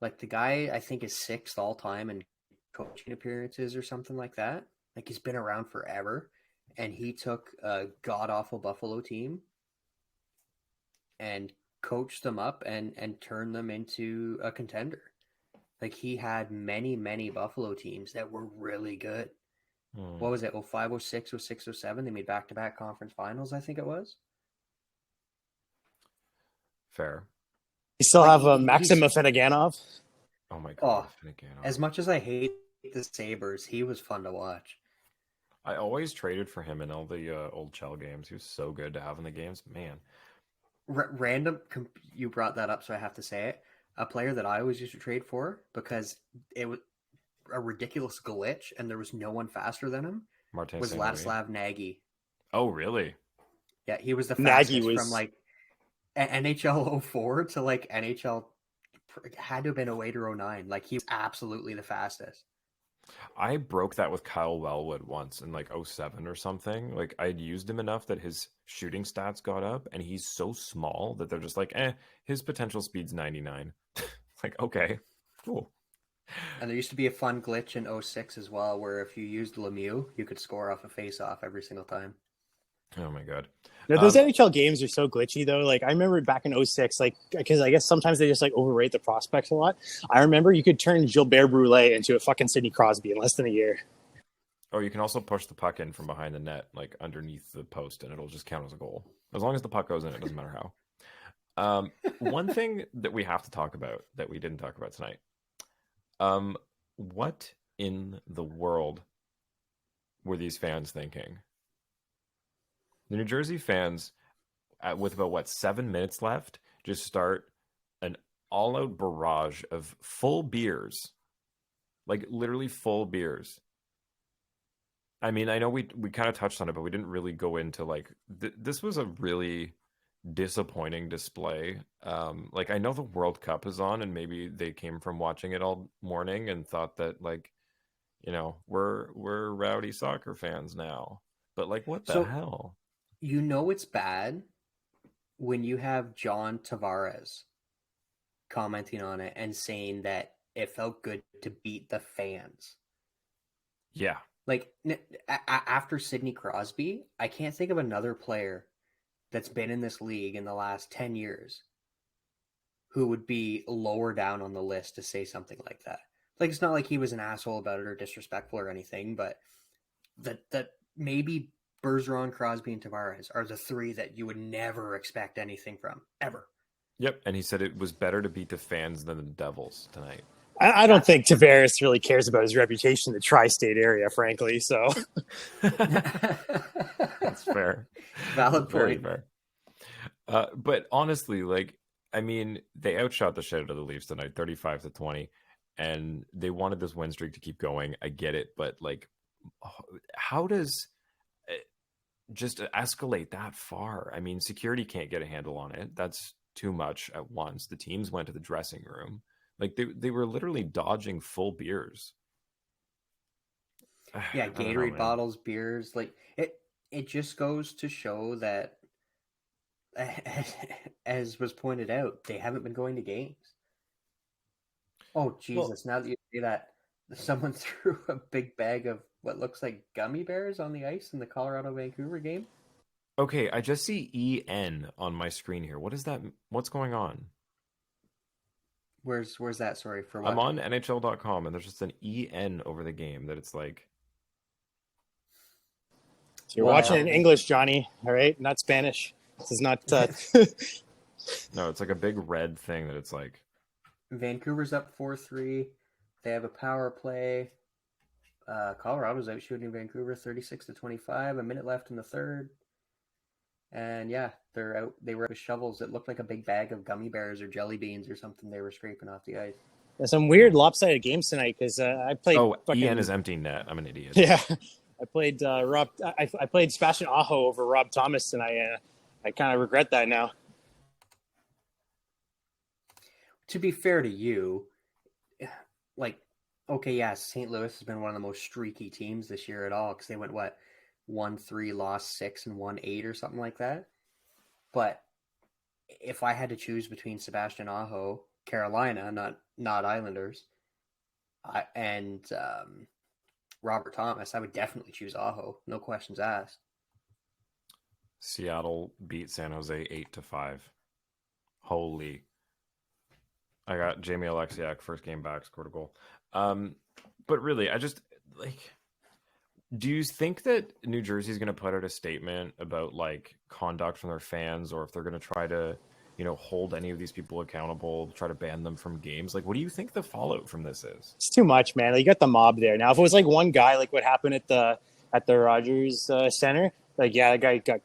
like the guy I think is 6th all time in coaching appearances or something like that. Like, he's been around forever, and he took a god awful Buffalo team and coached them up and turned them into a contender. Like, he had many Buffalo teams that were really good. What was it? 05, 06, 06, 07? They made back-to-back conference finals, I think it was. Fair. You still have Maxim Afinoganov. Oh my god! As much as I hate the Sabres, he was fun to watch. I always traded for him in all the old Chell games. He was so good to have in the games, man. Random, you brought that up, so I have to say it. A player that I always used to trade for because it was a ridiculous glitch and there was no one faster than him was Ladislav Nagy. Oh, really? Yeah, he was the fastest from like NHL 04 to like NHL had to have been 08 or 09. Like, he was absolutely the fastest. I broke that with Kyle Wellwood once in like 07 or something. Like, I'd used him enough that his shooting stats got up, and he's so small that they're just like, his potential speed's 99. Like, okay, cool. And there used to be a fun glitch in 06 as well, where if you used Lemieux, you could score off a face-off every single time. Oh my god. Now, those NHL games are so glitchy though. Like, I remember back in 06, like, because I guess sometimes they just like overrate the prospects a lot. I remember you could turn Gilbert Brulé into a fucking Sidney Crosby in less than a year. Oh, you can also push the puck in from behind the net, like underneath the post, and it'll just count as a goal. As long as the puck goes in, it doesn't matter how. One thing that we have to talk about that we didn't talk about tonight. What in the world were these fans thinking? The New Jersey fans, with about 7 minutes left, just start an all-out barrage of full beers, like literally full beers. I mean, I know we kind of touched on it, but we didn't really go into like this was a really disappointing display. Like I know the World Cup is on, and maybe they came from watching it all morning and thought that like, we're rowdy soccer fans now. But like, what the So hell? it's bad when you have John Tavares commenting on it and saying that it felt good to beat the fans. Yeah. Like after Sidney Crosby, I can't think of another player that's been in this league in the last 10 years who would be lower down on the list to say something like that. Like, it's not like he was an asshole about it or disrespectful or anything, but that maybe Bergeron, Crosby, and Tavares are the three that you would never expect anything from, ever. Yep. And he said it was better to beat the fans than the Devils tonight. I don't think Tavares really cares about his reputation in the tri-state area, frankly. So That's fair. Valid Very point. fair. But honestly, like, I mean, they outshot the shit out of the Leafs tonight, 35-20, and they wanted this win streak to keep going. I get it, but like, how does it just escalate that far? I mean, security can't get a handle on it. That's too much at once. The teams went to the dressing room. Like they were literally dodging full beers. Yeah, I don't know, Gatorade man. bottles, beers, like it just goes to show that as was pointed out, they haven't been going to games. Oh Jesus, now that you say that, someone threw a big bag of what looks like gummy bears on the ice in the Colorado Vancouver game. Okay, I just see EN on my screen here. What is that? What's going on? Where's that? Sorry, for what? I'm on NHL.com and there's just an EN over the game that it's like. So you're Wow. watching in English, Johnny. All right, not Spanish. This is not. No, it's like a big red thing that it's like. Vancouver's up 4-3. They have a power play. Colorado's out shooting Vancouver 36-25. A minute left in the third. And yeah, they're out. They were out with shovels. It looked like a big bag of gummy bears or jelly beans or something they were scraping off the ice. Some weird lopsided games tonight because I played. Oh, fucking, EN is empty net. I'm an idiot. Yeah, I played Rob. I played Sebastian Aho over Rob Thomas, and I kind of regret that now. To be fair to you, like, okay, yeah, St. Louis has been one of the most streaky teams this year at all because they went, 1-3, lost 6, and 1-8 or something like that. But if I had to choose between Sebastian Aho, Carolina, not Islanders, and Robert Thomas, I would definitely choose Aho. No questions asked. Seattle beat San Jose 8-5. Holy. I got Jamie Alexiak, first game back, scored a goal. But really, I just, like, do you think that New Jersey is going to put out a statement about, like, conduct from their fans, or if they're going to try to, hold any of these people accountable, try to ban them from games? Like, what do you think the fallout from this is? It's too much, man. Like, you got the mob there. Now, if it was like one guy, like what happened at the Rogers Center, like, yeah, that guy got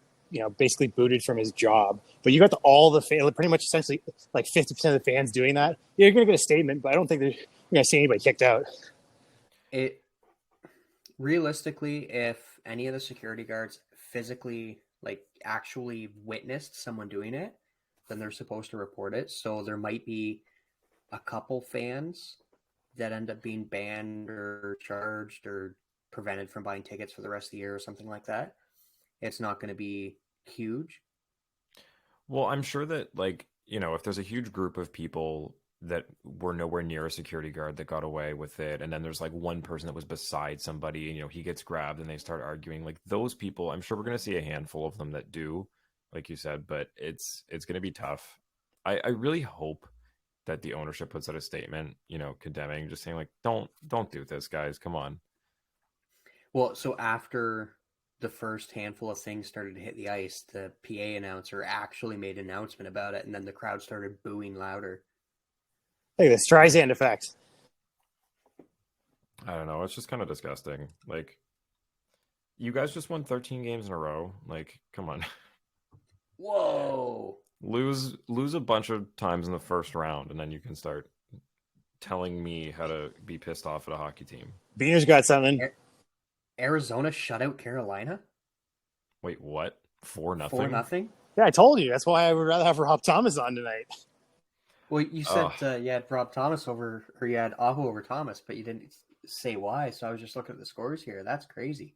basically booted from his job. But you got all the pretty much essentially like 50% of the fans doing that. You're going to get a statement, but I don't think you're going to see anybody kicked out. Realistically, if any of the security guards physically, like, actually witnessed someone doing it, then they're supposed to report it. So there might be a couple fans that end up being banned or charged or prevented from buying tickets for the rest of the year or something like that. It's not going to be huge. Well, I'm sure that, like, if there's a huge group of people that were nowhere near a security guard that got away with it, and then there's like one person that was beside somebody, and he gets grabbed and they start arguing, like, those people, I'm sure we're going to see a handful of them that do, like you said, but it's going to be tough. I really hope that the ownership puts out a statement, condemning, just saying, like, don't do this, guys, come on. Well, so after the first handful of things started to hit the ice, the PA announcer actually made an announcement about it, and then the crowd started booing louder. Look at this Streisand effect. I don't know. It's just kind of disgusting. Like, you guys just won 13 games in a row. Like, come on. Whoa. Lose a bunch of times in the first round, and then you can start telling me how to be pissed off at a hockey team. Biehner's got something. Arizona shut out Carolina? Wait, what? 4-0? 4-0? Yeah, I told you. That's why I would rather have Rob Thomas on tonight. Well, you said Oh. you had Rob Thomas over, or you had Aho over Thomas, but you didn't say why. So I was just looking at the scores here. That's crazy.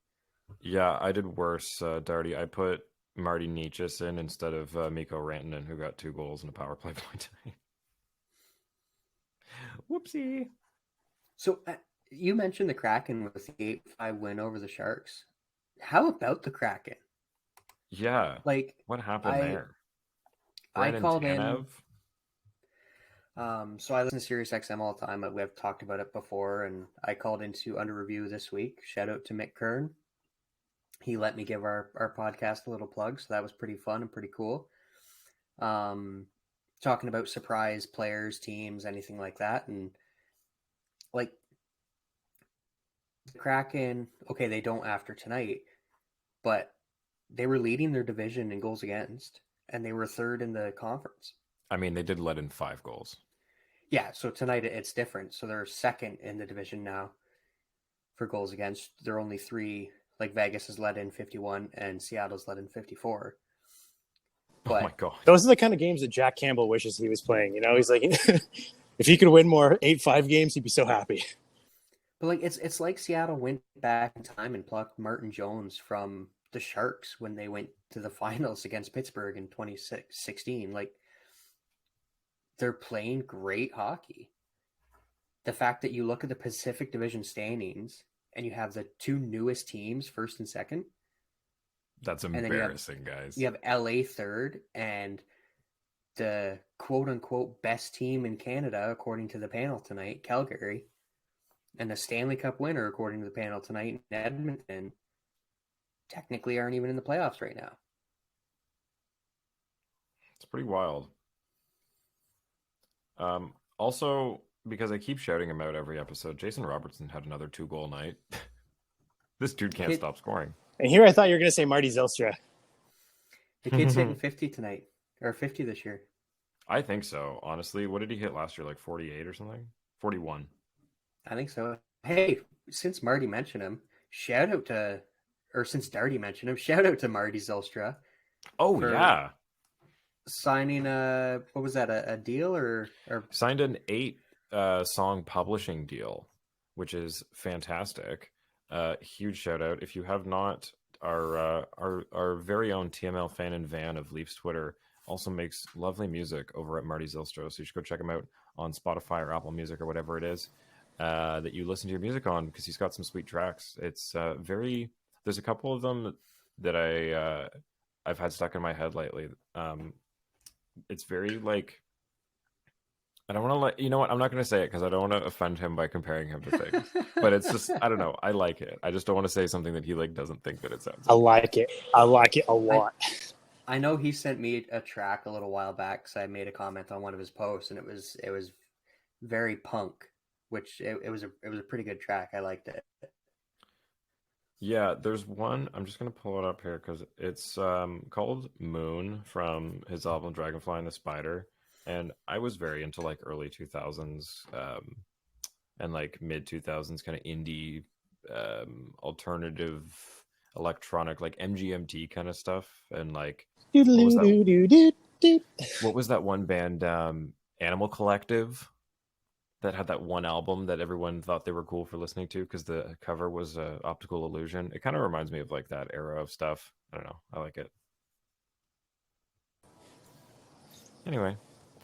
Yeah, I did worse, Darty. I put Marty Nietzsche in instead of Mikko Rantanen, who got 2 goals and a power play point tonight. Whoopsie. So you mentioned the Kraken with the 8-5 win over the Sharks. How about the Kraken? Yeah. Like, What happened there? I Brandon called Tanev? in. So I listen to Sirius XM all the time. We've talked about it before, and I called into Under Review this week. Shout out to Mick Kern. He let me give our podcast a little plug, so that was pretty fun and pretty cool. Talking about surprise players, teams, anything like that, and like the Kraken. Okay, they don't after tonight, but they were leading their division in goals against, and they were third in the conference. I mean, they did let in 5 goals. Yeah, so tonight it's different. So they're second in the division now for goals against. They're only 3. Like Vegas has let in 51 and Seattle's let in 54. But oh my God. Those are the kind of games that Jack Campbell wishes he was playing. You know, he's like, if he could win more 8-5 games, he'd be so happy. But like it's like Seattle went back in time and plucked Martin Jones from the Sharks when they went to the finals against Pittsburgh in 2016. Like, they're playing great hockey. The fact that you look at the Pacific Division standings and you have the 2 newest teams, first and second. That's embarrassing, guys. You have LA third and the quote-unquote best team in Canada, according to the panel tonight, Calgary, and the Stanley Cup winner, according to the panel tonight, Edmonton, technically aren't even in the playoffs right now. It's pretty wild. Also, because I keep shouting him out every episode, Jason Robertson had another 2-goal night. This dude can't stop scoring. And here I thought you were going to say Marty Zylstra. The kid's hitting 50 tonight, or 50 this year. I think so, honestly. What did he hit last year? Like 48 or something? 41. I think so. Hey, since Marty mentioned him, since Darty mentioned him, shout out to Marty Zylstra. Oh, yeah. Signing what was that, a deal or signed an 8-song publishing deal, which is fantastic. Huge shout out. If you have not, our very own TML fan and van of Leafs Twitter also makes lovely music over at Marty Zylstra, so you should go check him out on Spotify or Apple Music or whatever it is that you listen to your music on, because he's got some sweet tracks. It's there's a couple of them that I've had stuck in my head lately. It's very like, I don't want to I'm not going to say it because I don't want to offend him by comparing him to things, but it's just, I don't know. I like it. I just don't want to say something that he doesn't think that it sounds I like it. I like it a lot. I know he sent me a track a little while back because I made a comment on one of his posts, and it was very punk, which it was a pretty good track. I liked it. Yeah, there's one. I'm just going to pull it up here because it's called Moon from his album Dragonfly and the Spider. And I was very into like early 2000s and like mid 2000s kind of indie alternative electronic, like MGMT kind of stuff. And like, what was that one band, Animal Collective, that had that one album that everyone thought they were cool for listening to because the cover was Optical Illusion. It kind of reminds me of like that era of stuff. I don't know. I like it. Anyway.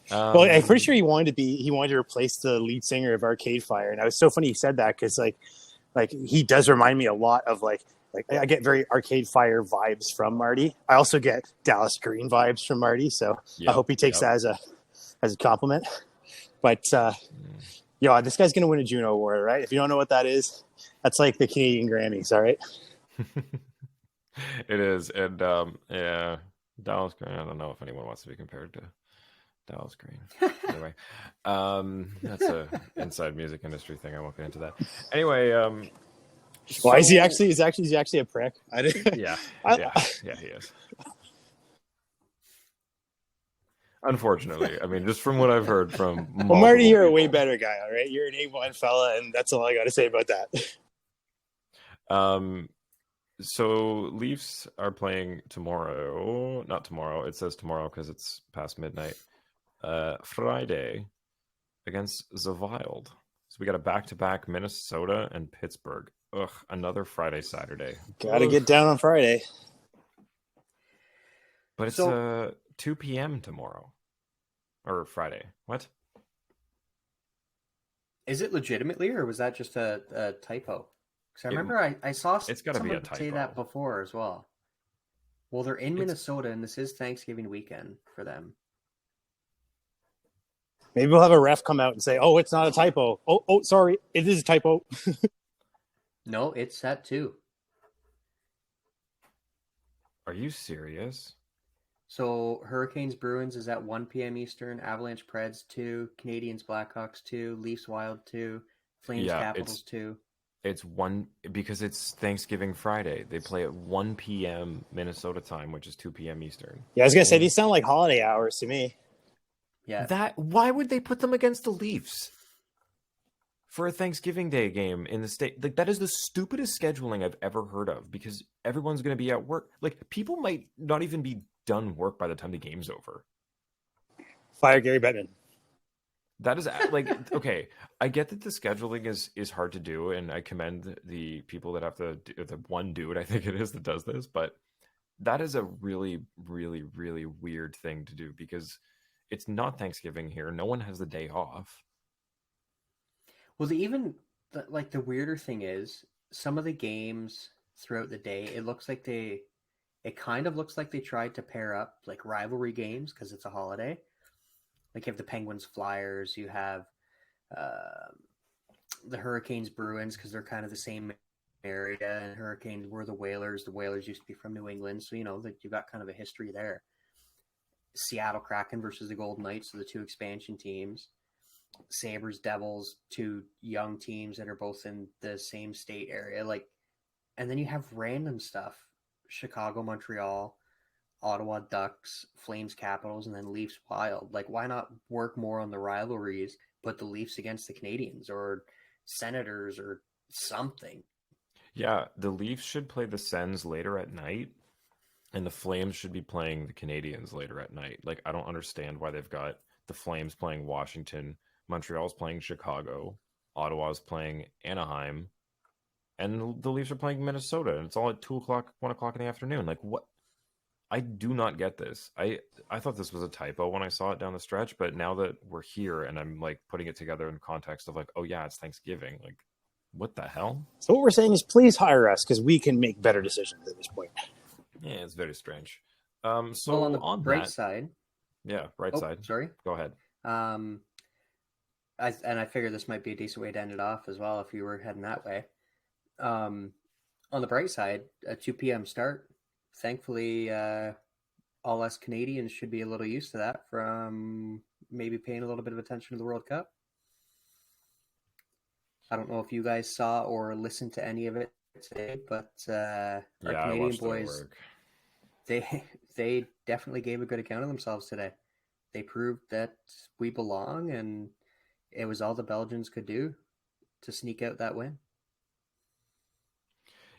Well, I'm pretty sure he wanted to replace the lead singer of Arcade Fire. And it was so funny he said that because like he does remind me a lot of like I get very Arcade Fire vibes from Marty. I also get Dallas Green vibes from Marty. So I hope he takes that as a compliment. But, this guy's going to win a Juno Award, right? If you don't know what that is, that's like the Canadian Grammys, all right? It is. And, Dallas Green, I don't know if anyone wants to be compared to Dallas Green. Anyway, that's a inside music industry thing. I won't get into that. Anyway, why is he actually? Is he actually a prick? Yeah, he is. Unfortunately, I mean, just from what I've heard from Marty, you're a way better guy, all right? You're an A1 fella, and that's all I got to say about that. So Leafs are playing tomorrow. Not tomorrow. It says tomorrow because it's past midnight. Friday against the Wild. So we got a back-to-back Minnesota and Pittsburgh. Ugh, another Friday, Saturday. Gotta Ugh. get down on Friday. But it's So- 2 p.m. tomorrow. Or Friday. What? Is it legitimately, or was that just a typo? Because I remember I saw It's gotta be a someone say that typo. before as well. Well, they're in It's- Minnesota, and this is Thanksgiving weekend for them. Maybe we'll have a ref come out and say, "Oh, it's not a typo. Oh, sorry, it is a typo." No, it's set too. Are you serious? So Hurricanes Bruins is at 1 p.m. Eastern, Avalanche Preds 2, Canadians Blackhawks 2, Leafs Wild 2, Flames Yeah, Capitals 2. It's 1 because it's Thanksgiving Friday. They play at 1 p.m. Minnesota time, which is 2 p.m. Eastern. Yeah, I was gonna say these sound like holiday hours to me. Yeah. Why would they put them against the Leafs for a Thanksgiving Day game in the state? Like, that is the stupidest scheduling I've ever heard of, because everyone's going to be at work. Like, people might not even be done work by the time the game's over. Fire Gary Bettman. That is like, okay, I get that the scheduling is hard to do, and I commend the people that have to do, the one dude I think it is that does this, but that is a really, really, really weird thing to do, because it's not Thanksgiving here. No one has the day off. Well, the weirder thing is some of the games throughout the day, it kind of looks like they tried to pair up like rivalry games because it's a holiday. Like you have the Penguins Flyers, you have the Hurricanes Bruins because they're kind of the same area, and Hurricanes were the Whalers. The Whalers used to be from New England, so that you've got kind of a history there. Seattle Kraken versus the Golden Knights, so the two expansion teams. Sabres, Devils, two young teams that are both in the same state area. Like, and then you have random stuff: Chicago, Montreal, Ottawa Ducks, Flames, Capitals, and then Leafs, Wild. Like, why not work more on the rivalries? Put the Leafs against the Canadians or Senators or something. Yeah, the Leafs should play the Sens later at night, and the Flames should be playing the Canadians later at night. Like, I don't understand why they've got the Flames playing Washington, Montreal's playing Chicago, Ottawa's playing Anaheim, and the Leafs are playing Minnesota, and it's all at 2:00, 1:00 in the afternoon. Like, what? I do not get this. I thought this was a typo when I saw it down the stretch, but now that we're here and I'm like putting it together in context of like, oh yeah, it's Thanksgiving. Like, what the hell? So what we're saying is, please hire us because we can make better decisions at this point. Yeah, it's very strange. Well, So on the bright that, side, yeah, right side. sorry. Go ahead. I figure this might be a decent way to end it off as well if you were heading that way. On the bright side, a 2 p.m. start. Thankfully, all us Canadians should be a little used to that from maybe paying a little bit of attention to the World Cup. I don't know if you guys saw or listened to any of it today, but our Canadian boys, they definitely gave a good account of themselves today. They proved that we belong, and it was all the Belgians could do to sneak out that win.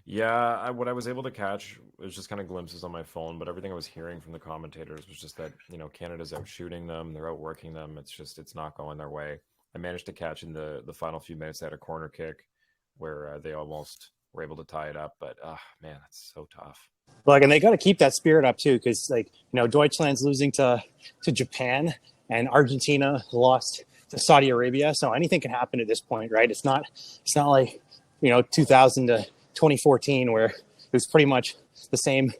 Yeah, what I was able to catch was just kind of glimpses on my phone, but everything I was hearing from the commentators was just that, Canada's out shooting them, they're outworking them. It's not going their way. I managed to catch in the final few minutes, they had a corner kick where they almost were able to tie it up, but man, that's so tough. Like, and they got to keep that spirit up too, because Deutschland's losing to Japan, and Argentina lost to Saudi Arabia, so anything can happen at this point, right? It's not like 2000 to 2014 where it was pretty much the same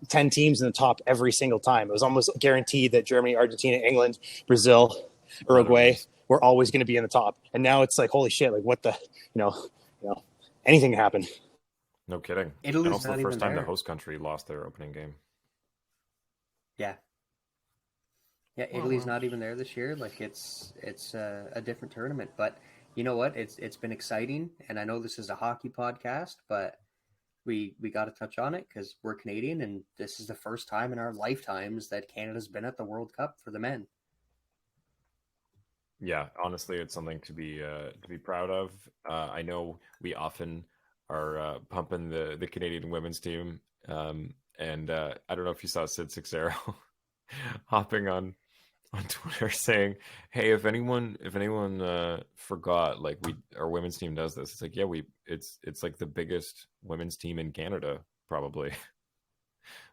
10 teams in the top every single time. It was almost guaranteed that Germany, Argentina, England, Brazil, Uruguay were always going to be in the top. And now it's like, holy shit, like what the, anything can happen. No kidding. Italy's and also not the first even time there. the host country lost their opening game. Yeah, Italy's not even there this year. Like it's a different tournament, but you know what? It's been exciting, and I know this is a hockey podcast, but we got to touch on it because we're Canadian, and this is the first time in our lifetimes that Canada's been at the World Cup for the men. Yeah, honestly, it's something to be proud of. I know we often are pumping the Canadian women's team. And I don't know if you saw Sid Sixero hopping on Twitter saying, "Hey, if anyone forgot, like our women's team does this." It's like, yeah, it's like the biggest women's team in Canada, probably.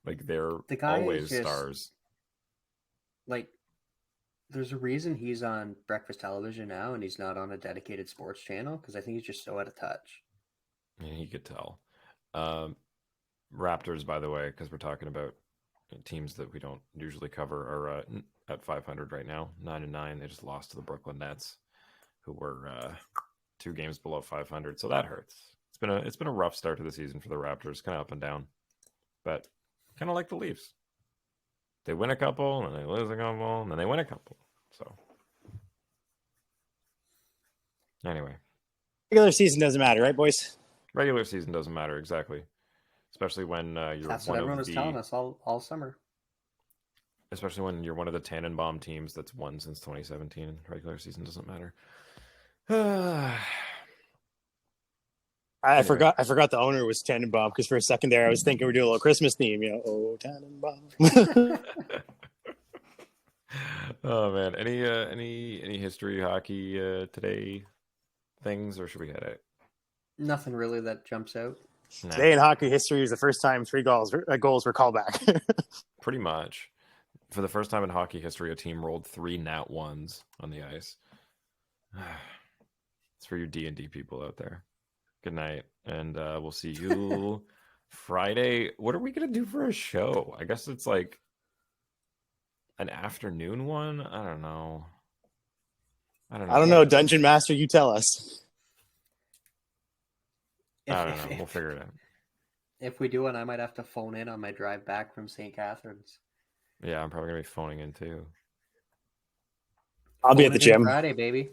Like they're The guy is always just- stars. Like, there's a reason he's on breakfast television now and he's not on a dedicated sports channel, because I think he's just so out of touch. Yeah, he could tell. Raptors, by the way, because we're talking about teams that we don't usually cover, are at 500 right now, 9-9. They just lost to the Brooklyn Nets, who were 2 games below 500. So that hurts. It's been a rough start to the season for the Raptors, kind of up and down, but kind of like the Leafs. They win a couple, and they lose a couple, and then they win a couple. So anyway, Regular season doesn't matter, right, boys? regular season doesn't matter exactly, especially when you're That's one what everyone of was telling us all summer. especially when you're one of the Tannenbaum teams that's won since 2017. Regular season doesn't matter. I Anyway. forgot the owner was Tannenbaum, because for a second there I was thinking we're doing a little Christmas theme, Oh, Tannenbaum. Oh man, any history hockey today things, or should we head out? Nothing really that jumps out. Nah, Today in hockey history is the first time 3 goals were called back. pretty much. For the first time in hockey history, a team rolled 3 nat ones on the ice. It's for you D&D people out there. Good night, and we'll see you Friday. What are we gonna do for a show? I guess it's like an afternoon one. I don't know. I don't know, Dungeon Master, you tell us. I don't know. We'll figure it out. If we do it, I might have to phone in on my drive back from St. Catharines. Yeah, I'm probably gonna be phoning in too. I'll be at the Phone it in gym. Friday, baby.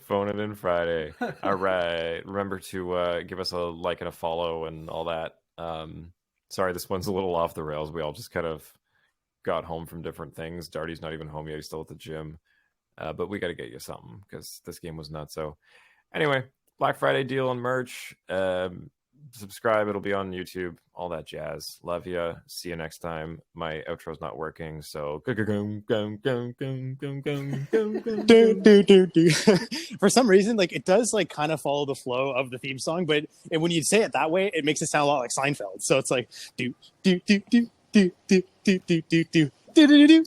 Phone it in Friday. All right. Remember to give us a like and a follow and all that. Sorry, this one's a little off the rails. We all just kind of got home from different things. Darty's not even home yet. He's still at the gym. But we got to get you something because this game was nuts. So anyway, Black Friday deal on merch. Subscribe. It'll be on YouTube. All that jazz. Love ya. See you next time. My outro's not working. So For some reason, like it does like kind of follow the flow of the theme song, but when you say it that way, it makes it sound a lot like Seinfeld. So it's like do do do do do do do do do do do do do.